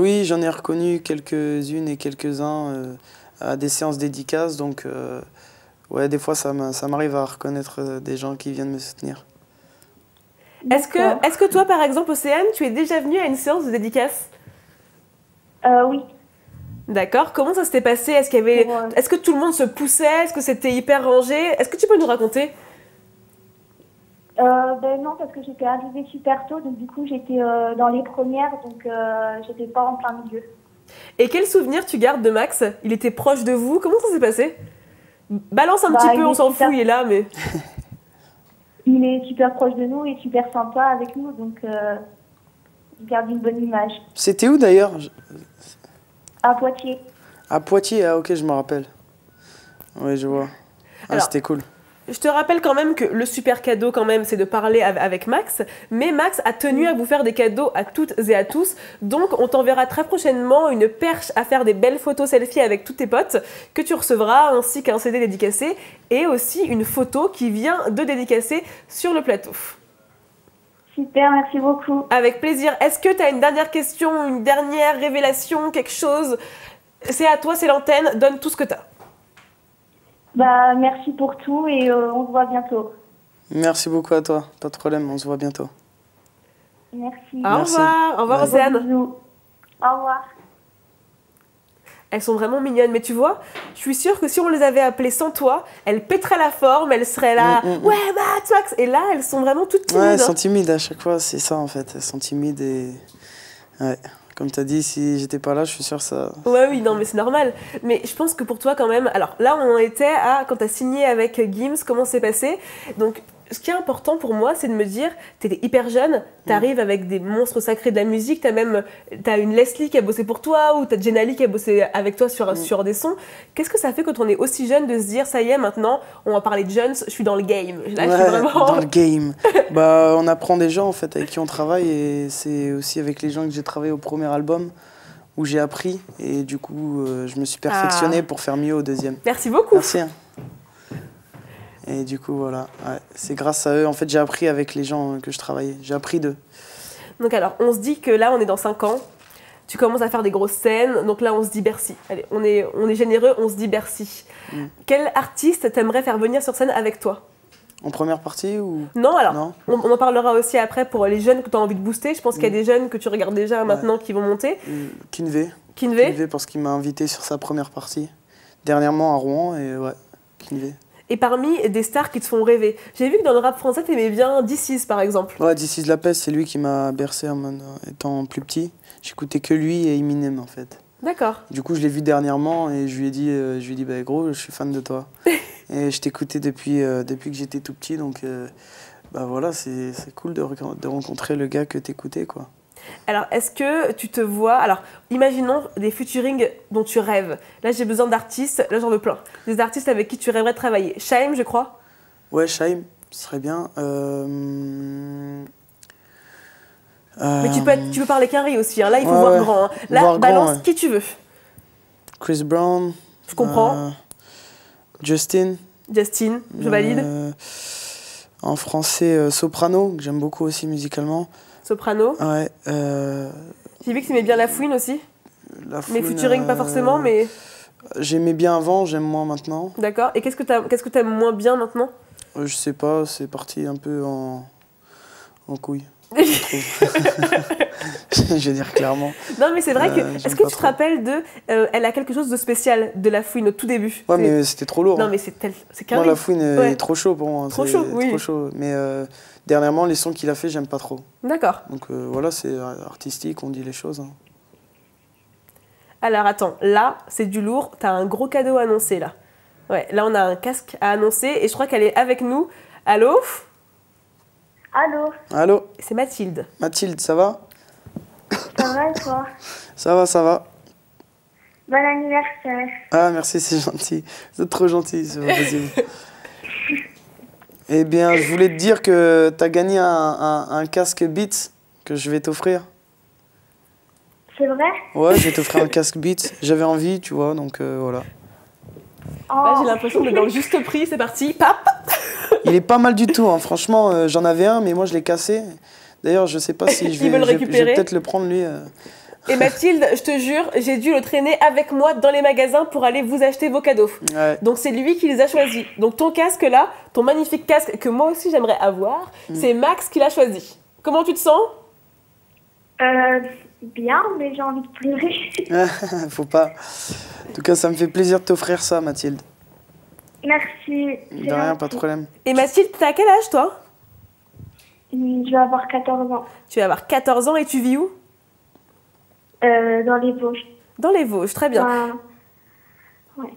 Oui, j'en ai reconnu quelques-unes et quelques-uns à des séances dédicaces. Donc, ouais, des fois, ça m'arrive à reconnaître des gens qui viennent me soutenir. Est-ce que toi, par exemple, Océane, tu es déjà venue à une séance de dédicace? Oui. D'accord. Comment ça s'était passé? Est-ce que tout le monde se poussait? Est-ce que c'était hyper rangé? Est-ce que tu peux nous raconter? Non, parce que j'étais arrivée super tôt, donc du coup j'étais dans les premières, donc j'étais pas en plein milieu. Et quel souvenir tu gardes de Max? Il était proche de vous? Comment ça s'est passé? Balance un petit peu, on s'en fout, il est là, mais... Il est super proche de nous et super sympa avec nous, donc je garde une bonne image. C'était où d'ailleurs? À Poitiers. À Poitiers, ah ok, je me rappelle. Oui, je vois. Ah, c'était cool. Je te rappelle quand même que le super cadeau, quand même, c'est de parler avec Max. Mais Max a tenu à vous faire des cadeaux à toutes et à tous. Donc, on t'enverra très prochainement une perche à faire des belles photos selfie avec tous tes potes que tu recevras, ainsi qu'un CD dédicacé et aussi une photo qui vient de dédicacer sur le plateau. Super, merci beaucoup. Avec plaisir. Est-ce que tu as une dernière question, une dernière révélation, quelque chose? C'est à toi, c'est l'antenne. Donne tout ce que tu as. Merci pour tout et on se voit bientôt. Merci beaucoup à toi. Pas de problème, on se voit bientôt. Merci. Au revoir. Au revoir, Océane. Bisous. Au revoir. Elles sont vraiment mignonnes, mais tu vois, je suis sûre que si on les avait appelées sans toi, elles pèteraient la forme, elles seraient là, ouais, Max. Et là, elles sont vraiment toutes timides. Ouais, elles sont timides à chaque fois, c'est ça en fait. Elles sont timides et. Ouais. Comme tu as dit, si j'étais pas là, je suis sûre que ça... Ouais, oui, non, mais c'est normal. Mais je pense que pour toi, quand même... Alors là, on en était à... Quand tu as signé avec Gims, comment c'est passé? Donc, ce qui est important pour moi, c'est de me dire, tu étais hyper jeune, tu arrives avec des monstres sacrés de la musique, t'as une Leslie qui a bossé pour toi, ou t'as Jenali qui a bossé avec toi sur des sons. Qu'est-ce que ça fait quand on est aussi jeune de se dire, ça y est, maintenant, on va parler de jeunes, je suis dans le game. Là, je suis vraiment... dans le game. On apprend des gens, en fait, avec qui on travaille, et c'est aussi avec les gens que j'ai travaillé au premier album, où j'ai appris, et du coup, je me suis perfectionné pour faire mieux au deuxième. Merci beaucoup. Merci. Et du coup, voilà, ouais, c'est grâce à eux. En fait, j'ai appris avec les gens que je travaillais. J'ai appris d'eux. Donc alors, on se dit que là, on est dans 5 ans. Tu commences à faire des grosses scènes. Donc là, on se dit Bercy. Allez, on est généreux, on se dit Bercy. Quel artiste t'aimerais faire venir sur scène avec toi? En première partie ou... Non, alors, non. On en parlera aussi après pour les jeunes que tu as envie de booster. Je pense qu'il y a des jeunes que tu regardes déjà maintenant qui vont monter. Kinvé. Kinvé parce qu'il m'a invité sur sa première partie. Dernièrement à Rouen, et ouais, Kinvé. Et parmi des stars qui te font rêver, j'ai vu que dans le rap français, tu aimais bien DC's par exemple. Ouais, DC's La Peste, c'est lui qui m'a bercé en étant plus petit. J'écoutais que lui et Eminem en fait. D'accord. Du coup, je l'ai vu dernièrement et je lui ai dit bah, gros, je suis fan de toi. Et je t'écoutais depuis que j'étais tout petit, donc bah voilà, c'est cool de rencontrer le gars que t'écoutais, quoi. Alors, est-ce que tu te vois... Alors, imaginons des featuring dont tu rêves. Là, j'ai besoin d'artistes, là, j'en veux plein. Des artistes avec qui tu rêverais travailler. Shaim, je crois. Ouais, Shaim, ce serait bien. Mais tu peux parler qu'un riz aussi, hein. Là, il faut Ouais, voir ouais. grand, hein. Là, Voir balance grand, ouais. qui tu veux. Chris Brown. Je comprends. Justin. Justin, je valide. En français, Soprano, que j'aime beaucoup aussi musicalement. Soprano. Ouais. J'ai vu que tu aimais bien La Fouine aussi. La Mais Fouine, featuring, pas forcément, mais... J'aimais bien avant, j'aime moins maintenant. D'accord. Et qu'est-ce que t'aimes moins bien maintenant? Je sais pas, c'est parti un peu en couille. Je vais dire clairement. Non, mais c'est vrai que... Est-ce que tu te rappelles de... elle a quelque chose de spécial de La Fouine au tout début. Ouais, mais c'était trop lourd. Non, hein. mais c'est qu'un Moi, riz. La Fouine est trop chaud pour moi. Trop chaud, oui. Trop chaud. Mais dernièrement, les sons qu'il a fait, j'aime pas trop. D'accord. Donc voilà, c'est artistique, on dit les choses. Hein. Alors, attends. Là, c'est du lourd. T'as un gros cadeau à annoncer, là. Ouais, là, on a un casque à annoncer et je crois qu'elle est avec nous. Allô? Allô, Allô, C'est Mathilde. Mathilde, ça va? ça va et toi? Ça va, ça va. Bon anniversaire. Ah, merci, c'est gentil. C'est trop gentil, c'est pas possible. Eh bien, je voulais te dire que tu as gagné un casque Beats que je vais t'offrir. C'est vrai? Ouais, je vais t'offrir un casque Beats. J'avais envie, tu vois, donc voilà. Là, j'ai Oh, l'impression d'être dans le juste prix. C'est parti. Pap! Il est pas mal du tout, hein. Franchement, j'en avais un, mais moi je l'ai cassé. D'ailleurs, je sais pas si je Il veut le vais récupérer. peut-être le prendre lui. Et Mathilde, je te jure, j'ai dû le traîner avec moi dans les magasins pour aller vous acheter vos cadeaux. Ouais. Donc c'est lui qui les a choisis. Donc ton casque là, ton magnifique casque que moi aussi j'aimerais avoir, c'est Max qui l'a choisi. Comment tu te sens? bien, mais j'ai envie de pleurer. Faut pas. En tout cas, ça me fait plaisir de t'offrir ça, Mathilde. Merci. De rien, pas de problème. Et Mathilde, t'as quel âge toi? Je vais avoir 14 ans. Tu vas avoir 14 ans et tu vis où? Dans les Vosges. Dans les Vosges, très bien. Enfin, ouais.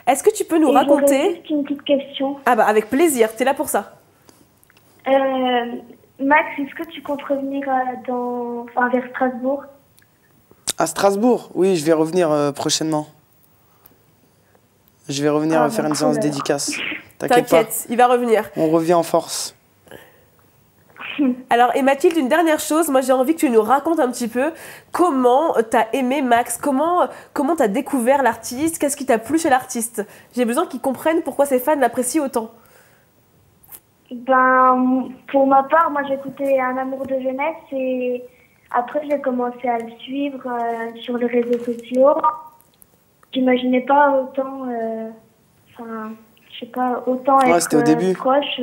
Est-ce que tu peux nous Et j'aurais raconter... juste une petite question. Ah bah avec plaisir, t'es là pour ça. Max, est-ce que tu comptes revenir vers Strasbourg? À Strasbourg? Oui, je vais revenir prochainement. Je vais revenir faire une séance cool, dédicace. T'inquiète pas. T'inquiète, il va revenir. On revient en force. Alors, et Mathilde, une dernière chose, moi j'ai envie que tu nous racontes un petit peu comment t'as aimé Max, comment t'as découvert l'artiste, qu'est-ce qui t'a plu chez l'artiste. J'ai besoin qu'ils comprennent pourquoi ses fans l'apprécient autant. Ben, pour ma part, moi j'écoutais Un amour de jeunesse et après j'ai commencé à le suivre sur les réseaux sociaux. J'imaginais pas autant, autant Ouais, c'était au début. être proche.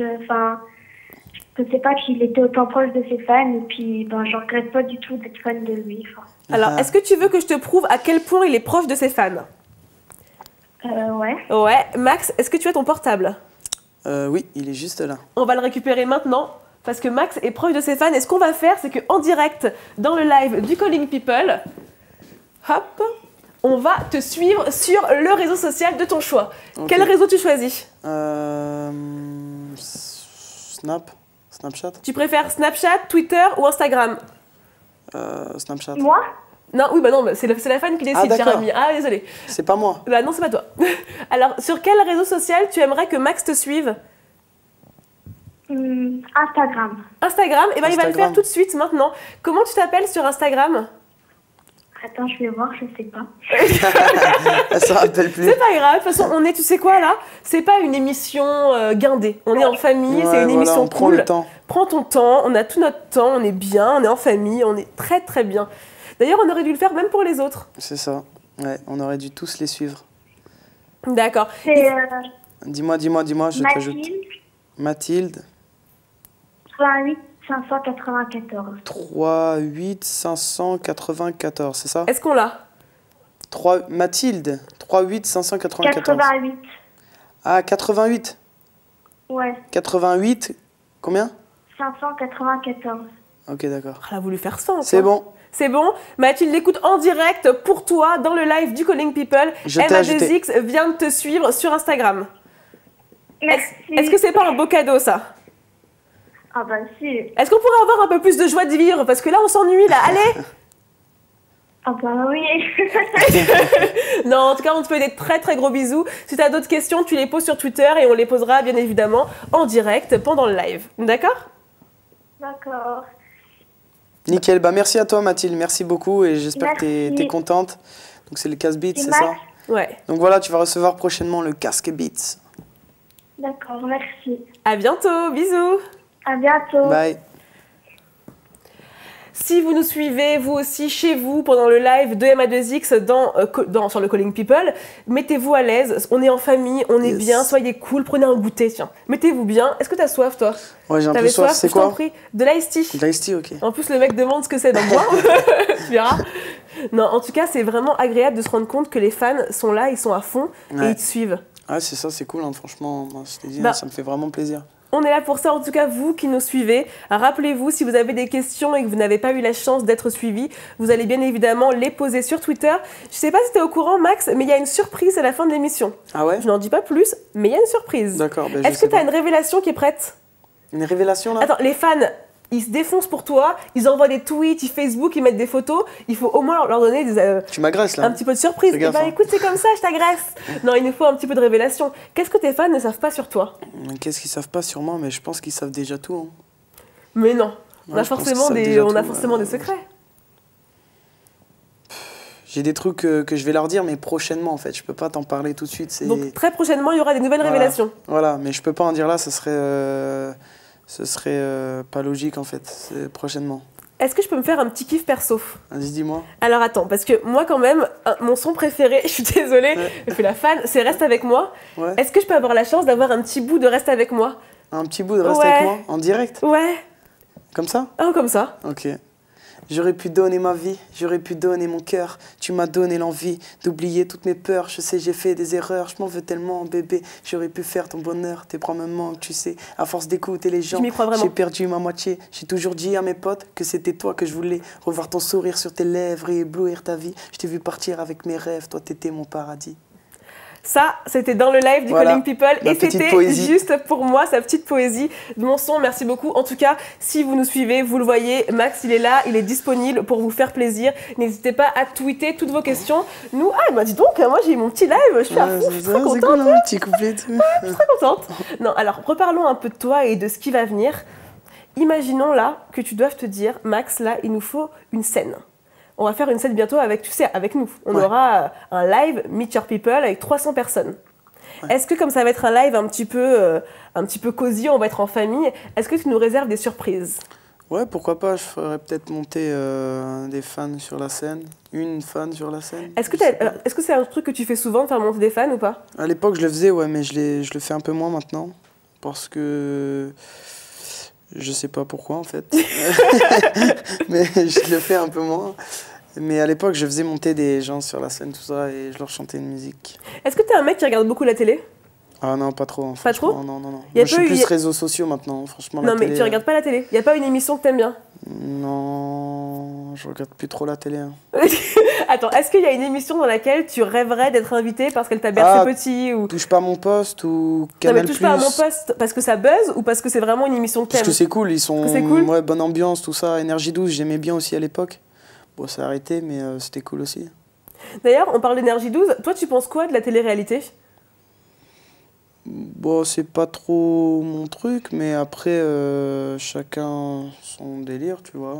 Je ne sais pas qu'il était autant proche de ses fans et puis ben, je regrette pas du tout d'être fan de lui. Alors, est-ce que tu veux que je te prouve à quel point il est proche de ses fans? Ouais. Ouais, Max, est-ce que tu as ton portable? Oui, il est juste là. On va le récupérer maintenant parce que Max est proche de ses fans et ce qu'on va faire, c'est qu'en direct, dans le live du Calling People, hop, on va te suivre sur le réseau social de ton choix. Okay. Quel réseau tu choisis? Snapchat. Tu préfères Snapchat, Twitter ou Instagram? Snapchat. Moi? Non, oui, bah non, c'est la fan qui décide, cher ami. Ah, désolé. C'est pas moi. Bah non, c'est pas toi. Alors, sur quel réseau social tu aimerais que Max te suive? Instagram. Instagram? Et ben il va le faire tout de suite, maintenant. Comment tu t'appelles sur Instagram? Attends, je vais voir, je sais pas. Elle se rappelle plus. C'est pas grave, de toute façon, on est, tu sais quoi là? C'est pas une émission guindée. On est en famille, c'est une émission on cool. prend le temps. Prends ton temps, on a tout notre temps, on est bien, on est en famille, on est très très bien. D'ailleurs, on aurait dû le faire même pour les autres. C'est ça. Ouais, on aurait dû tous les suivre. D'accord. C'est Dis-moi, je t'ajoute. Mathilde. 38 594. 38 594, c'est ça? Est-ce qu'on l'a? Mathilde. 38 594. 88. Ah, 88. Ouais. 88, combien? 594. Ok, d'accord. Elle a voulu faire simple. C'est bon. C'est bon, Mathilde l'écoute en direct pour toi dans le live du Calling People. Emma2X vient de te suivre sur Instagram. Merci. Est-ce que c'est pas un beau cadeau ça? Ah bah si. Est-ce qu'on pourrait avoir un peu plus de joie de vivre? Parce que là on s'ennuie là, allez. Ah bah oui. Non, en tout cas on te fait des très très gros bisous. Si tu as d'autres questions, tu les poses sur Twitter et on les posera bien évidemment en direct pendant le live. D'accord? D'accord. Nickel, bah merci à toi Mathilde, merci beaucoup et j'espère que t'es contente. Donc c'est le Casque Beats, c'est ça? Ouais. Donc voilà, tu vas recevoir prochainement le Casque Beats. D'accord, merci. À bientôt, bisous. À bientôt. Bye. Si vous nous suivez, vous aussi, chez vous, pendant le live de Emma2X sur le Calling People, mettez-vous à l'aise, on est en famille, on est bien, soyez cool, prenez un goûter, tiens. Mettez-vous bien. Est-ce que t'as soif, toi? Ouais, j'ai un peu soif, c'est quoi? Je t'en prie. De l'ice tea. De l'ice tea, ok. En plus, le mec demande ce que c'est dans moi. Tu verras. Non, en tout cas, c'est vraiment agréable de se rendre compte que les fans sont là, ils sont à fond et ils te suivent. Ouais, c'est ça, c'est cool, hein, franchement, moi, je t'ai dit, ça me fait vraiment plaisir. On est là pour ça, en tout cas vous qui nous suivez. Rappelez-vous, si vous avez des questions et que vous n'avez pas eu la chance d'être suivi, vous allez bien évidemment les poser sur Twitter. Je sais pas si tu es au courant Max, mais il y a une surprise à la fin de l'émission. Ah ouais? Je n'en dis pas plus, mais il y a une surprise. D'accord. Ben est-ce que tu as une révélation qui est prête? Une révélation là? Attends, les fans, ils se défoncent pour toi, ils envoient des tweets, ils Facebook, ils mettent des photos. Il faut au moins leur donner tu m'agresses là? Un petit peu de surprise. Fais gaffe, bah écoute, c'est comme ça, je t'agresse. Non, il nous faut un petit peu de révélation. Qu'est-ce que tes fans ne savent pas sur toi? Qu'est-ce qu'ils savent pas sur moi? Mais je pense qu'ils savent déjà tout. Hein. Mais non, on a forcément des secrets. J'ai des trucs que je vais leur dire, mais prochainement en fait. Je peux pas t'en parler tout de suite. Donc très prochainement, il y aura des nouvelles révélations. Voilà, mais je peux pas en dire là, ce serait pas logique en fait, prochainement. Est-ce que je peux me faire un petit kiff perso? Vas-y, dis-moi. Alors attends, parce que moi quand même, mon son préféré, je suis désolée, je suis la fan, c'est Reste avec moi. Ouais. Est-ce que je peux avoir la chance d'avoir un petit bout de Reste avec moi? Un petit bout de Reste avec moi? En direct? Ouais. Comme ça? Ah, comme ça. Ok. J'aurais pu donner ma vie, j'aurais pu donner mon cœur. Tu m'as donné l'envie d'oublier toutes mes peurs. Je sais, j'ai fait des erreurs, je m'en veux tellement, bébé. J'aurais pu faire ton bonheur, tes bras me manquent, tu sais. À force d'écouter les gens, j'ai perdu ma moitié. J'ai toujours dit à mes potes que c'était toi que je voulais. Revoir ton sourire sur tes lèvres et éblouir ta vie. Je t'ai vu partir avec mes rêves, toi t'étais mon paradis. Ça, c'était dans le live du Calling People et c'était juste pour moi, sa petite poésie de mon son. Merci beaucoup. En tout cas, si vous nous suivez, vous le voyez, Max, il est là, il est disponible pour vous faire plaisir. N'hésitez pas à tweeter toutes vos questions. Nous, bah dis donc, moi j'ai eu mon petit live, je suis à fond, je suis très contente. Cool, hein, petit couplet et tout. Je suis très contente. Non, alors, reparlons un peu de toi et de ce qui va venir. Imaginons là que tu doives te dire, Max, là, il nous faut une scène. On va faire une scène bientôt avec, tu sais, avec nous. On aura un live Meet Your People avec 300 personnes. Est-ce que comme ça va être un live un petit peu cosy, on va être en famille, est-ce que tu nous réserves des surprises? Ouais, pourquoi pas. Je ferais peut-être monter des fans sur la scène. Une fan sur la scène. Est-ce que c'est un truc que tu fais souvent, de faire monter des fans ou pas? À l'époque, je le faisais, ouais, mais je le fais un peu moins maintenant. Parce que... Je sais pas pourquoi en fait, mais je le fais un peu moins. Mais à l'époque, je faisais monter des gens sur la scène, tout ça, et je leur chantais une musique. Est-ce que t'es un mec qui regarde beaucoup la télé? Ah non, pas trop. Pas trop? Non. Moi, je suis plus réseaux sociaux maintenant, franchement. Non, mais tu regardes pas la télé? Y a pas une émission que t'aimes bien? Non, je regarde plus trop la télé. Hein. Attends, est-ce qu'il y a une émission dans laquelle tu rêverais d'être invité parce qu'elle t'a bercé petit ou... Touche pas à mon poste ou Canal+. Non, mais touche pas à mon poste parce que ça buzz ou parce que c'est vraiment une émission que t'aimes? Parce que c'est cool, ils sont... Ouais, bonne ambiance, tout ça. Énergie 12, j'aimais bien aussi à l'époque. Bon, ça a arrêté, mais c'était cool aussi. D'ailleurs, on parle d'Énergie 12. Toi, tu penses quoi de la télé-réalité? Bon, c'est pas trop mon truc, mais après, chacun son délire, tu vois.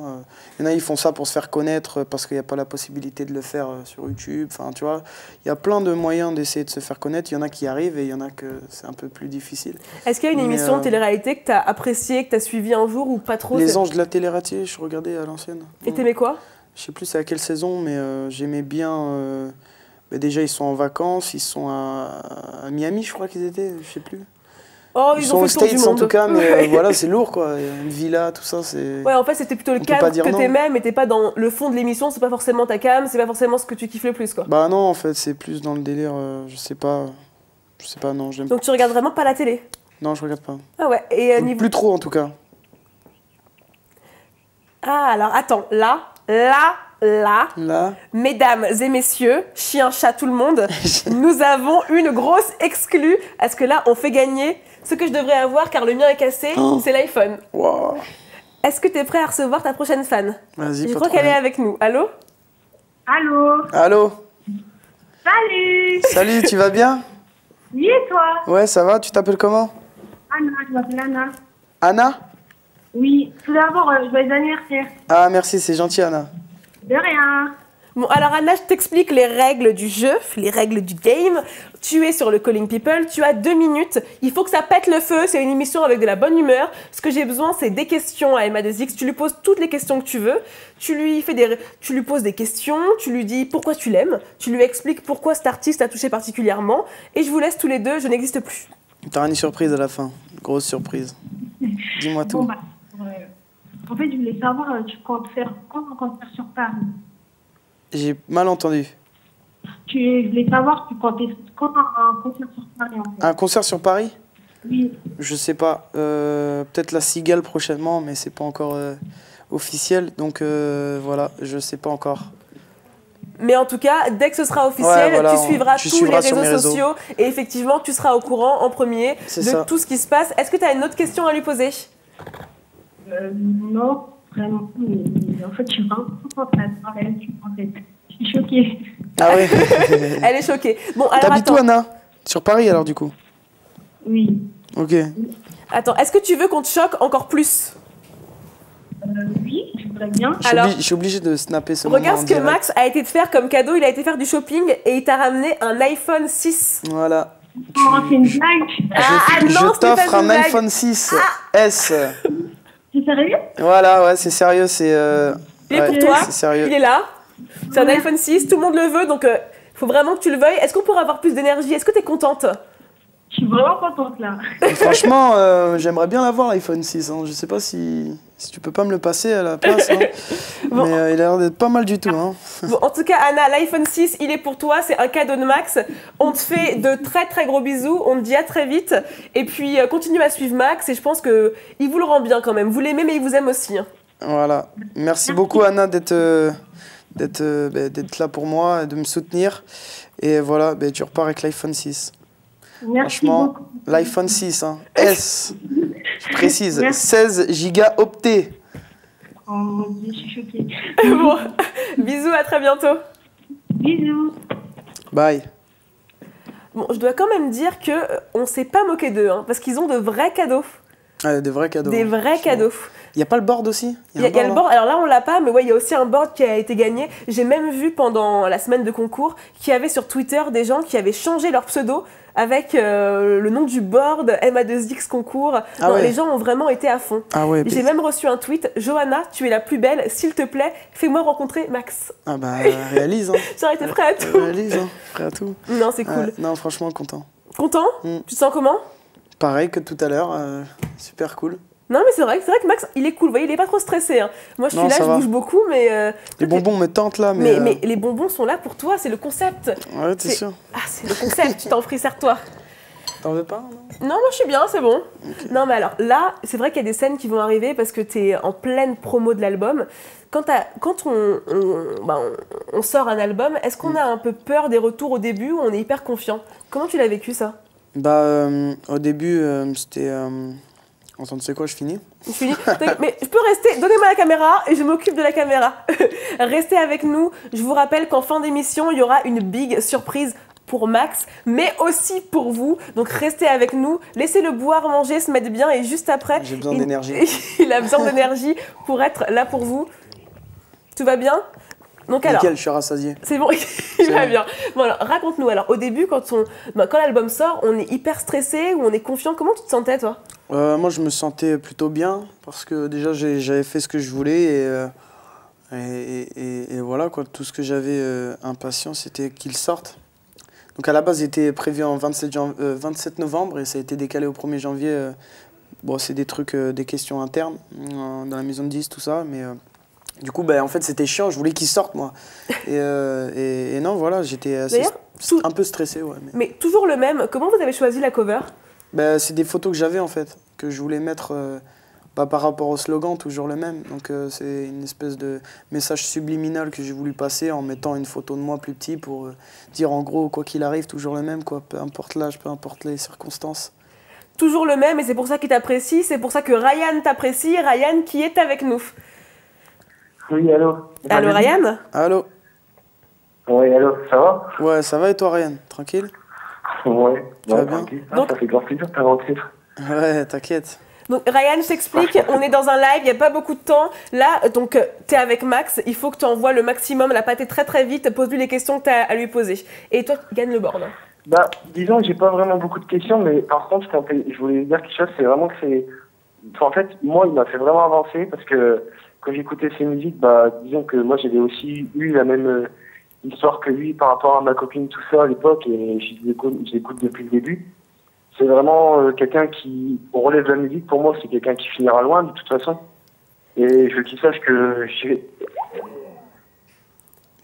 Il y en a, ils font ça pour se faire connaître parce qu'il n'y a pas la possibilité de le faire sur YouTube. Enfin, tu vois, il y a plein de moyens d'essayer de se faire connaître. Il y en a qui arrivent et il y en a que c'est un peu plus difficile. Est-ce qu'il y a une émission de télé-réalité que tu as appréciée, que tu as suivie un jour ou pas trop? Les Anges de la télé-réalité, je regardais à l'ancienne. Et t'aimais quoi? Je sais plus c'est à quelle saison, mais j'aimais bien... déjà, ils sont en vacances, ils sont à Miami, je crois qu'ils étaient, je sais plus. Oh, ils sont aux States en tout cas, mais voilà, c'est lourd quoi. Une villa, tout ça, c'est... Ouais, en fait, c'était plutôt le cadre que t'aimais, mais t'es pas dans le fond de l'émission, c'est pas forcément ta cam, c'est pas forcément ce que tu kiffes le plus quoi. Bah non, en fait, c'est plus dans le délire, je sais pas, non, j'aime pas. Donc tu regardes vraiment pas la télé? Non, je regarde pas. Ah ouais, et niveau... Plus trop en tout cas. Ah, alors attends, là, mesdames et messieurs, chiens, chats, tout le monde, nous avons une grosse exclue. Est-ce que là, on fait gagner ce que je devrais avoir car le mien est cassé, c'est l'iPhone. Wow. Est-ce que tu es prêt à recevoir ta prochaine fan? Vas-y, je crois qu'elle est avec nous. Allô? Allô? Allô? Salut! Salut, tu vas bien? Oui, et toi? Ouais, ça va, tu t'appelles comment? Anna, je m'appelle Anna. Anna? Oui, tout d'abord, joyeux anniversaire. Ah, merci, c'est gentil, Anna. De rien. Bon, alors Anna, je t'explique les règles du jeu, les règles du game. Tu es sur le Calling People, tu as 2 minutes. Il faut que ça pète le feu, c'est une émission avec de la bonne humeur. Ce que j'ai besoin, c'est des questions à Emma2X. Tu lui poses toutes les questions que tu veux. Tu lui poses des questions, tu lui dis pourquoi tu l'aimes. Tu lui expliques pourquoi cet artiste t'a touché particulièrement. Et je vous laisse tous les deux, je n'existe plus. T'auras une surprise à la fin, grosse surprise. Dis-moi tout. Bon, en fait, je voulais savoir, tu comptes faire quand un concert sur Paris? J'ai mal entendu. Je voulais savoir, tu comptais quand un concert sur Paris, en fait? Un concert sur Paris? Oui. Je sais pas. Peut-être la Cigale prochainement, mais c'est pas encore officiel. Donc voilà, je sais pas encore. Mais en tout cas, dès que ce sera officiel, tu suivras tous les réseaux sociaux et effectivement, tu seras au courant en premier de tout ce qui se passe. Est-ce que tu as une autre question à lui poser? Non, vraiment. Mais en fait, je suis vraiment contente d'être en fait. Je suis choquée. Ah oui. Elle est choquée. Bon, alors t'habites où, Anna? Sur Paris, alors, du coup? Oui. Ok. Attends, est-ce que tu veux qu'on te choque encore plus? Oui, je voudrais bien. Je suis obligé de snapper ce moment. Regarde ce que Max a été te faire comme cadeau. Il a été faire du shopping et il t'a ramené un iPhone 6. Voilà. Oh, c'est une blague. Je t'offre un iPhone 6 S. C'est sérieux? Voilà, ouais, c'est sérieux. Il est pour toi. C'est sérieux. Il est là. C'est un iPhone 6. Tout le monde le veut, donc il faut vraiment que tu le veuilles. Est-ce qu'on pourrait avoir plus d'énergie? Est-ce que tu es contente? Je suis vraiment contente là. Et franchement, j'aimerais bien l'avoir, l'iPhone 6. Hein. Je sais pas si tu peux pas me le passer à la place. Hein. Bon. Mais il a l'air d'être pas mal du tout. Hein. Bon, en tout cas, Anna, l'iPhone 6, il est pour toi. C'est un cadeau de Max. On te fait de très très gros bisous. On te dit à très vite. Et puis, continue à suivre Max. Et je pense qu'il vous le rend bien quand même. Vous l'aimez, mais il vous aime aussi. Hein. Voilà. Merci beaucoup, Anna, d'être là pour moi, de me soutenir. Et voilà, tu repars avec l'iPhone 6. Merci Franchement, beaucoup. L'iPhone 6, hein. S, je précise, 16 gigaoctets. Oh mon Dieu, je suis choquée. Bon, bisous, à très bientôt. Bisous. Bye. Bon, je dois quand même dire qu'on ne s'est pas moqué d'eux, hein, parce qu'ils ont de vrais cadeaux. Ah, des vrais cadeaux. Des vrais cadeaux. Il n'y a pas le board aussi? Il y a le board, alors là on l'a pas, mais ouais, il y a aussi un board qui a été gagné. J'ai même vu pendant la semaine de concours qu'il y avait sur Twitter des gens qui avaient changé leur pseudo avec le nom du board, Emma2X concours. Ah ouais. Les gens ont vraiment été à fond. Ah ouais, J'ai même reçu un tweet: Johanna, tu es la plus belle, s'il te plaît, fais-moi rencontrer Max. Ah bah réalise. Hein. J'aurais été prêt à tout. Réalise, hein. Prêt à tout. Non, c'est cool. Non, franchement, content. Content? Tu te sens comment? Pareil que tout à l'heure, super cool. Non mais c'est vrai que Max il est cool, vous voyez, il est pas trop stressé. Hein. Moi je suis là, je bouge beaucoup, mais... les bonbons me tentent là, mais les bonbons sont là pour toi, c'est le concept. Ouais, t'es sûr. Ah, c'est le concept, tu t'en prie, serre-toi. T'en veux pas? Non, moi je suis bien, c'est bon. Okay. Non mais alors là, c'est vrai qu'il y a des scènes qui vont arriver parce que t'es en pleine promo de l'album. Quand on sort un album, est-ce qu'on a un peu peur des retours au début ou on est hyper confiant? Comment tu l'as vécu ça? Au début, c'était... Attends, tu sais quoi, je finis. Mais je peux rester, donnez-moi la caméra et je m'occupe de la caméra. Restez avec nous. Je vous rappelle qu'en fin d'émission, il y aura une big surprise pour Max, mais aussi pour vous. Donc restez avec nous, laissez-le boire, manger, se mettre bien et juste après... J'ai besoin d'énergie. Il a besoin d'énergie pour être là pour vous. Tout va bien? Donc alors, nickel, je suis rassasié. C'est bon, il va bien. Bon alors, raconte-nous. Alors au début, quand l'album sort, on est hyper stressé ou on est confiant. Comment tu te sentais toi? Moi, je me sentais plutôt bien parce que déjà, j'avais fait ce que je voulais et voilà quoi. Tout ce que j'avais impatient, c'était qu'il sorte. Donc à la base, il était prévu en 27 novembre et ça a été décalé au 1er janvier. Bon, c'est des trucs, des questions internes dans la maison de 10, tout ça, mais... Du coup, en fait, c'était chiant. Je voulais qu'il sorte, moi. Et non, voilà, j'étais un peu stressé. Ouais, mais toujours le même. Comment vous avez choisi la cover? C'est des photos que j'avais, en fait, que je voulais mettre Bah, par rapport au slogan, toujours le même. Donc c'est une espèce de message subliminal que j'ai voulu passer en mettant une photo de moi plus petit pour dire en gros, quoi qu'il arrive, toujours le même, quoi. Peu importe l'âge, peu importe les circonstances. Toujours le même et c'est pour ça qu'il t'apprécie, c'est pour ça que Ryan t'apprécie. Ryan qui est avec nous. Oui, allô. Allô Ryan? Allô? Oui, allô, ça va? Ouais, ça va et toi, Ryan? Tranquille? Ouais, Tu vas bien? tranquille. Ah, ça fait grave plaisir de t'avoir. Ouais, t'inquiète. Donc Ryan, je t'explique, on est dans un live, il n'y a pas beaucoup de temps. Là, donc tu es avec Max, il faut que tu envoies le maximum, la pâtée très très vite, pose-lui les questions que tu as à lui poser. Et toi, gagne le board. Bah, disons que j'ai pas vraiment beaucoup de questions, mais par contre, je voulais dire quelque chose, c'est vraiment que c'est... En fait, moi, il m'a fait vraiment avancer, parce que quand j'écoutais ses musiques, bah, disons que moi, j'avais aussi eu la même histoire que lui par rapport à ma copine, tout ça, à l'époque, et j'écoute depuis le début. C'est vraiment quelqu'un qui, on relève la musique, pour moi, c'est quelqu'un qui finira loin, de toute façon. Et je veux qu'il sache que...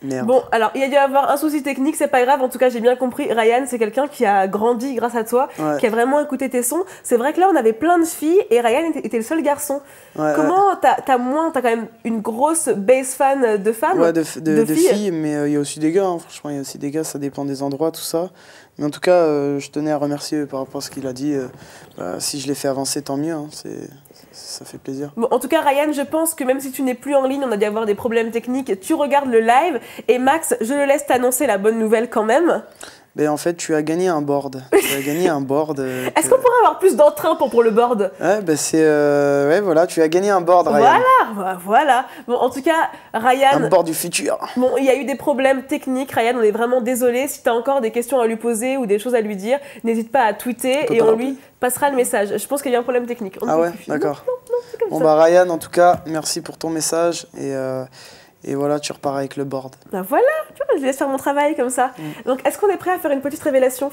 Merde. Bon, alors, il y a dû avoir un souci technique, c'est pas grave. En tout cas, j'ai bien compris. Ryan, c'est quelqu'un qui a grandi grâce à toi, qui a vraiment écouté tes sons. C'est vrai que là, on avait plein de filles et Ryan était le seul garçon. Ouais, comment t'as quand même une grosse base fan de femmes? Ouais, de filles, mais il y a aussi des gars. Hein. Franchement, il y a aussi des gars, ça dépend des endroits, tout ça. Mais en tout cas, je tenais à remercier par rapport à ce qu'il a dit. Si je l'ai fait avancer, tant mieux. Hein. Ça fait plaisir. Bon, en tout cas, Ryan, je pense que même si tu n'es plus en ligne, on a dû avoir des problèmes techniques, tu regardes le live. Et Max, je le laisse t'annoncer la bonne nouvelle quand même. Ben, en fait, tu as gagné un board. Tu as gagné un board. Est-ce qu'on pourrait avoir plus d'entrain pour le board? Ouais, ben c'est... ouais, voilà, tu as gagné un board, Ryan. Voilà. Bon, en tout cas, Ryan... Un board du futur. Bon, il y a eu des problèmes techniques. Ryan, on est vraiment désolé. Si tu as encore des questions à lui poser ou des choses à lui dire, n'hésite pas à tweeter et on lui passera le message. Je pense qu'il y a un problème technique. Ah ouais, d'accord. Bon, bah Ryan, en tout cas, merci pour ton message et voilà, tu repars avec le board. Bah voilà, tu vois, je laisse faire mon travail comme ça. Donc, est-ce qu'on est prêt à faire une petite révélation?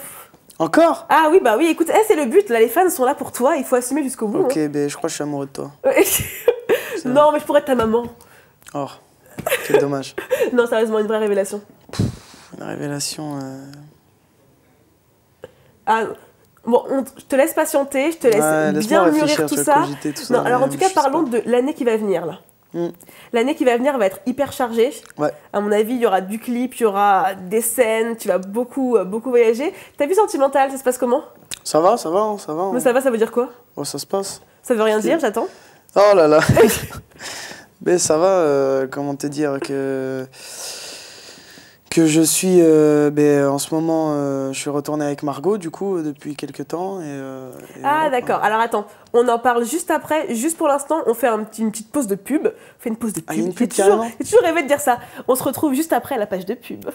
Encore? Ah oui, bah oui, écoute, c'est le but, là, les fans sont là pour toi, il faut assumer jusqu'au bout. Ok, hein. ben je crois que je suis amoureux de toi. Non, mais je pourrais être ta maman. Oh, quel dommage. Non, sérieusement, une vraie révélation. Une révélation... Ah, bon, je te laisse patienter, je te laisse bien mûrir tout ça. Non, alors en tout cas, parlons de l'année qui va venir, là. L'année qui va venir va être hyper chargée. Ouais. À mon avis, il y aura du clip, il y aura des scènes, tu vas beaucoup voyager. Ta vie sentimentale, ça se passe comment? Ça va. Mais ça va, ça veut dire quoi? Oh, ça se passe. Ça veut rien dire, j'attends. Oh là là. Mais ça va, comment te dire que je suis, en ce moment, je suis retourné avec Margot, du coup, depuis quelques temps. Ah, d'accord. Alors, attends, on en parle juste après. Juste pour l'instant, on fait une petite pause de pub. On fait une pause de pub. Ah, il y a une pub, j'ai toujours rêvé de dire ça. On se retrouve juste après la page de pub.